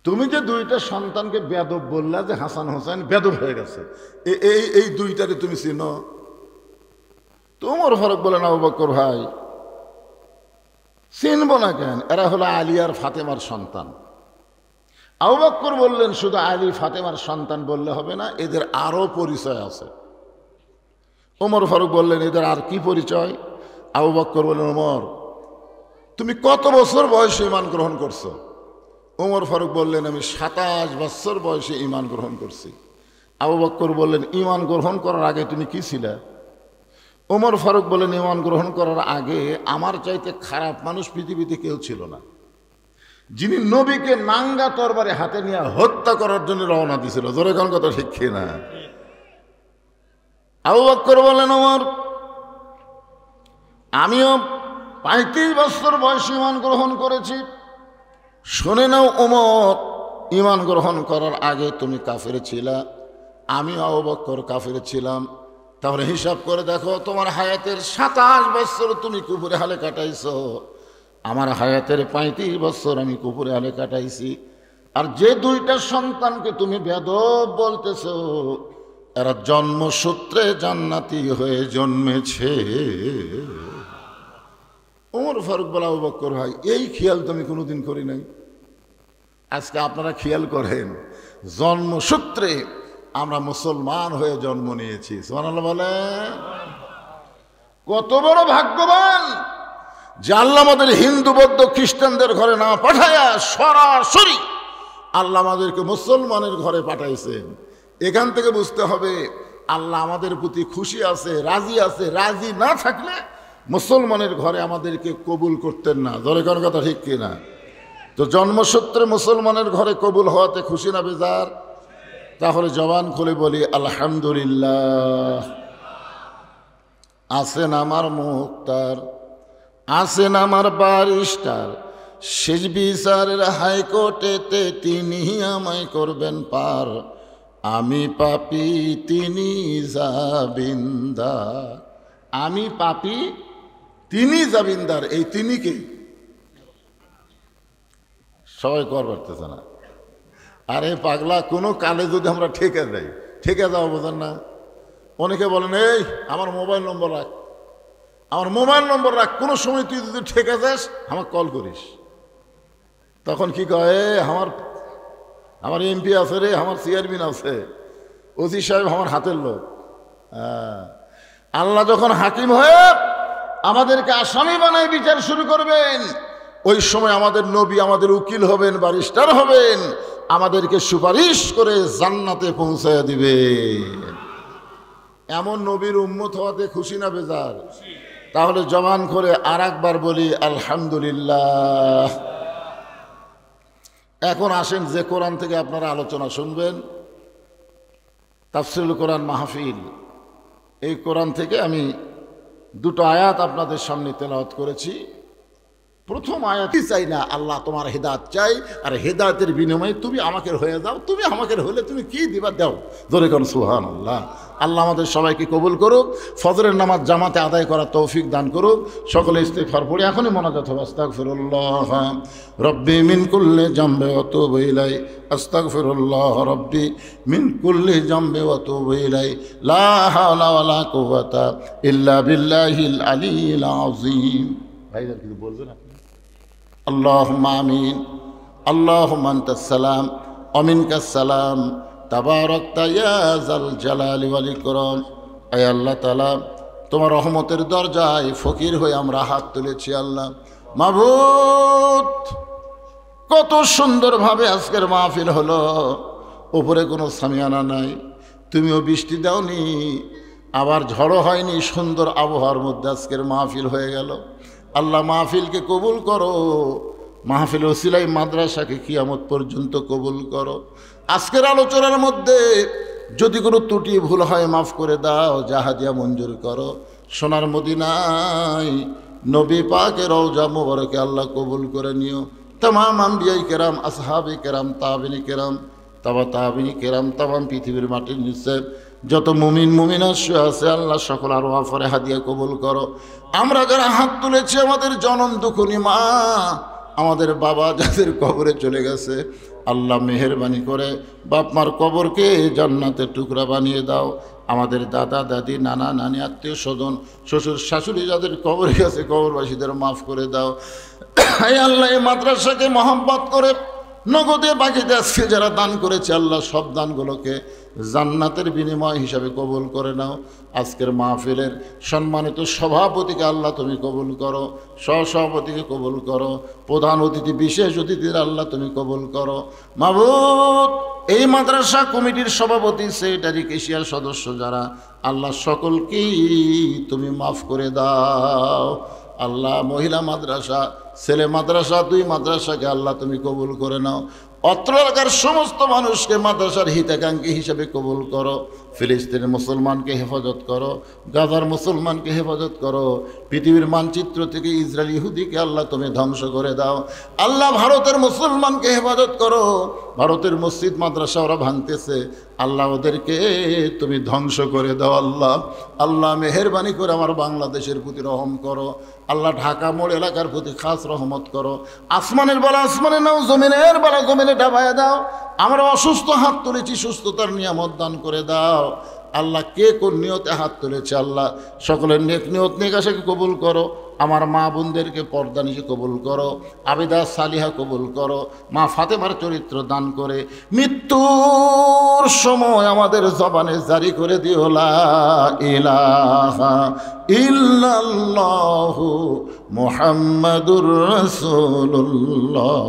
তুমি যে দুইটা সন্তানকে বেয়াদব বললা যে হাসান হোসেন বেয়াদব হয়ে গেছে, এই দুইটারে তুমি চিনো? তো ওমর ফারুক বলেন, আবু বকর ভাই চিনব না কেন, এরা হলো আলী আর ফাতেমার সন্তান। আবু বকর বললেন, শুধু আলী ফাতেমার সন্তান বললে হবে না, এদের আরো পরিচয় আছে। ওমর ফারুক বললেন, এদের আর কি পরিচয়? আবু বকর বললেন, ওমর তুমি কত বছর বয়সে ঈমান গ্রহণ করছো? ওমর ফারুক বললেন, আমি 27 বছর বয়সে ঈমান গ্রহণ করছি। আবু বকর বললেন, ঈমান গ্রহণ করার আগে তুমি কি ছিলে? ওমর ফারুক বললেন, ঈমান গ্রহণ করার আগে আমার চাইতে খারাপ মানুষ পৃথিবীতে কেউ ছিল না, যিনি নবীকে নাঙ্গা তরবারে হাতে নিয়ে হত্যা করার জন্য রওনা দিয়েছিল। জোরে কোন কথা ঠিক কিনা? আবু বকর বললেন, ওমর আমিও 35 বছর বয়সে ঈমান গ্রহণ করেছি। শুনে নাও ওমর, ঈমান গ্রহণ করার আগে তুমি কাফের ছিলা, আমিও আবু বকর কাফের ছিলাম। তাহলে হিসাব করে দেখো, তোমার হায়াতের 27 বছর তুমি কুফরে হালে কাটাইছো, আমার হায়াতের 35 বছর আমি কুফরে হালে কাটাইছি। আর যে দুইটা সন্তানকে তুমি বেয়াদব বলতেছো এরা জন্মসূত্রে জান্নাতি হয়ে জন্মেছে। ওমর ফারুক বলে, আবু বকর ভাই এই খেয়াল তো আমি কোনোদিন করি নাই, আজকে আপনারা খেয়াল করেন, জন্মসূত্রে আমরা মুসলমান হয়ে জন্ম নিয়েছি। সুবহানাল্লাহ বলে, কত বড় ভাগ্যবান যে আল্লাহ আমাদের হিন্দু বৌদ্ধ খ্রিস্টানদের ঘরে না পাঠায়া সরাসরি আল্লাহ আমাদেরকে মুসলমানের ঘরে পাঠাইছেন। এখান থেকে বুঝতে হবে আল্লাহ আমাদের প্রতি খুশি আছে, রাজি আছে। রাজি না থাকলে মুসলমানের ঘরে আমাদেরকে কবুল করতেন না। ধরে কোন কথা ঠিক কিনা? তো জন্মসূত্রে মুসলমানের ঘরে কবুল হওয়াতে খুশি না বেজার? তাহলে জবান খুলে বলি আলহামদুলিল্লাহ। আছেন আমার মুক্তার, আছেন আমার বারিস্টার, শেষ বিচারের হাইকোর্টেতে তিনি আমায় করবেন পার। আমি পাপী তিনি জামিনদার, আমি পাপী তিনি জামিনদার। এই তিনি কে? সবাই কর পারতেছে না। আরে পাগলা, কোনো কালে যদি আমরা ঠেকে যাই, ঠেকে যাও বোঝেন না? অনেকে বলেন, এই আমার মোবাইল নম্বর রাখ, আমার মোবাইল নম্বর রাখ, কোনো সময় তুই যদি ঠেকে যাস আমাকে কল করিস। তখন কি কয়, আমার এমপি আছে রে, আমার চেয়ারম্যান আছে, ওসি সাহেব আমার হাতের লোক। আল্লাহ যখন হাকিম হয়ে আমাদেরকে আসামি বানায় বিচার শুরু করবেন, ওই সময় আমাদের নবী আমাদের উকিল হবেন, বারিস্টার হবেন, আমাদেরকে সুপারিশ করে জান্নাতে পৌঁছায় দিবে। এমন নবীর উম্মত হওয়াতে খুশি না বেজার? তাহলে জবান করে আর একবার বলি আলহামদুলিল্লাহ। এখন আসেন যে কোরআন থেকে আপনারা আলোচনা শুনবেন, তাফসীরুল কোরআন মাহফিল, এই কোরআন থেকে আমি দুটো আয়াত আপনাদের সামনে তেলাওয়াত করেছি। প্রথম আয়াতই চাই না, আল্লাহ তোমার হেদায়েত চাই, আর হেদায়েতের বিনিময়ে তুমি আমাকে হয়ে যাও। তুমি আমাকে হলে তুমি কি দিবা দাও। ধরে কোন সুবহানাল্লাহ। আল্লাহ আমাদের সবাইকে কবুল করুক, ফজরের নামাজ জামাতে আদায় করার তৌফিক দান করুক। সকলে ইস্তিগফার পড়ি, এখনই মোনাজাত হবে। আস্তাগফিরুল্লাহ রব্বি মিন কুল্লি জামবি ওয়া তুবু ইলাই, আস্তাগফিরুল্লাহ রব্বি মিন কুল্লি জামবি ওয়া তুবু ইলাই, লা হাওলা ওয়ালা কুওয়াতা ইল্লা বিল্লাহিল আলিয়্যিল আযীম। ভাইজান কিছু বলবেন আপনি? আল্লাহুম্মা আমিন। আল্লাহুম্মা আনতাস সালাম ওয়া মিনকাস সালাম, তাবারাকতা ইয়া যাল জালালি ওয়াল ইকরাম। আয় আল্লাহ তাআলা, তোমার রহমতের দরজায় ফকির হয়ে আমরা হাত তুলেছি। আল্লাহ মাবুদ, কত সুন্দরভাবে আজকের মাহফিল হলো। উপরে কোনো সামিয়ানা নাই, তুমিও বৃষ্টি দাওনি, আবার ঝড়ও হয়নি, সুন্দর আবহাওয়ার মধ্যে আজকের মাহফিল হয়ে গেল। আল্লাহ মাহফিলকে কবুল করো, মাহফিল ওসিলাই মাদ্রাসাকে কিয়ামত পর্যন্ত কবুল করো। আজকের আলোচনার মধ্যে যদি কোনো ত্রুটি ভুল হয় মাফ করে দাও, জাহাদিয়া মঞ্জুর করো। সোনার মদিনায় নবী পাকের রওজা মুবারকে আল্লাহ কবুল করে নিও। তামাম আম্বিয়াই কেরাম, আসহাবে কেরাম, তাবিনী কেরাম, তাবিনী কেরাম, তামাম পৃথিবীর মাটির নিচে যত মুমিন মুমিনা শুয়ে আছে আল্লাহ সকল আরো আফরে হাদিয়া কবুল করো। আমরা যারা হাত তুলেছি, আমাদের জনম দুঃখনী মা, আমাদের বাবা যাদের কবরে চলে গেছে, আল্লাহ মেহেরবানি করে বাপ মার কবরকে জান্নাতের টুকরা বানিয়ে দাও। আমাদের দাদা দাদি, নানা নানি, আত্মীয় স্বজন, শ্বশুর শাশুড়ি যাদের কবরে গেছে, কবরবাসীদের মাফ করে দাও। এই আল্লাহ এই মাদ্রাসাকে মহব্বত করে নগদে বাকিতে আজকে যারা দান করেছে, আল্লাহ সব দানগুলোকে জান্নাতের বিনিময় হিসাবে কবুল করে নাও। আজকের মাহফিলের সম্মানিত সভাপতিকে আল্লাহ তুমি কবুল করো, সহসভাপতিকে কবুল করো, প্রধান অতিথি, বিশেষ অতিথির আল্লাহ তুমি কবুল করো। মাবুদ, এই মাদ্রাসা কমিটির সভাপতি, সেক্রেটারি, কেশিয়ার সদস্য যারা, আল্লাহ সকলকেই তুমি মাফ করে দাও। আল্লাহ মহিলা মাদ্রাসা, ছেলে মাদ্রাসা, দুই মাদ্রাসাকে আল্লাহ তুমি কবুল করে নাও। অত্র এলাকার সমস্ত মানুষকে মাদ্রাসার হিতাকাঙ্ক্ষী হিসেবে কবুল করো। ফিলিস্তিনের মুসলমানকে হেফাজত করো, গাজার মুসলমানকে হেফাজত করো। পৃথিবীর মানচিত্র থেকে ইসরায়েল ইহুদিকে আল্লাহ তুমি ধ্বংস করে দাও। আল্লাহ ভারতের মুসলমানকে হেফাজত করো। ভারতের মসজিদ মাদ্রাসা ওরা ভাঙতেছে, আল্লাহ ওদেরকে তুমি ধ্বংস করে দাও। আল্লাহ আল্লাহ মেহেরবানি করে আমার বাংলাদেশের প্রতি রহম করো। আল্লাহ ঢাকা মোড় এলাকার প্রতি খাস রহমত করো। আসমানের বেলা আসমানে নাও, জমিনের বেলা জমিনে ডাবায় দাও। আমরা অসুস্থ হাত তুলেছি, সুস্থতার নিয়ামত দান করে দাও। আল্লাহ কে কোন নিয়তে হাত তুলেছে, আল্লাহ সকলের নেক নিয়ত নেক আশাকে কবুল করো। আমার মা বোনদেরকে পর্দা নিশে কবুল করো, আবিদা সালিহা কবুল করো। মা ফাতেমার চরিত্র দান করে মৃত্যুর সময় আমাদের জবানে জারি করে দিও লা ইলাহা ইল্লাল্লাহু মুহাম্মাদুর রাসূলুল্লাহ।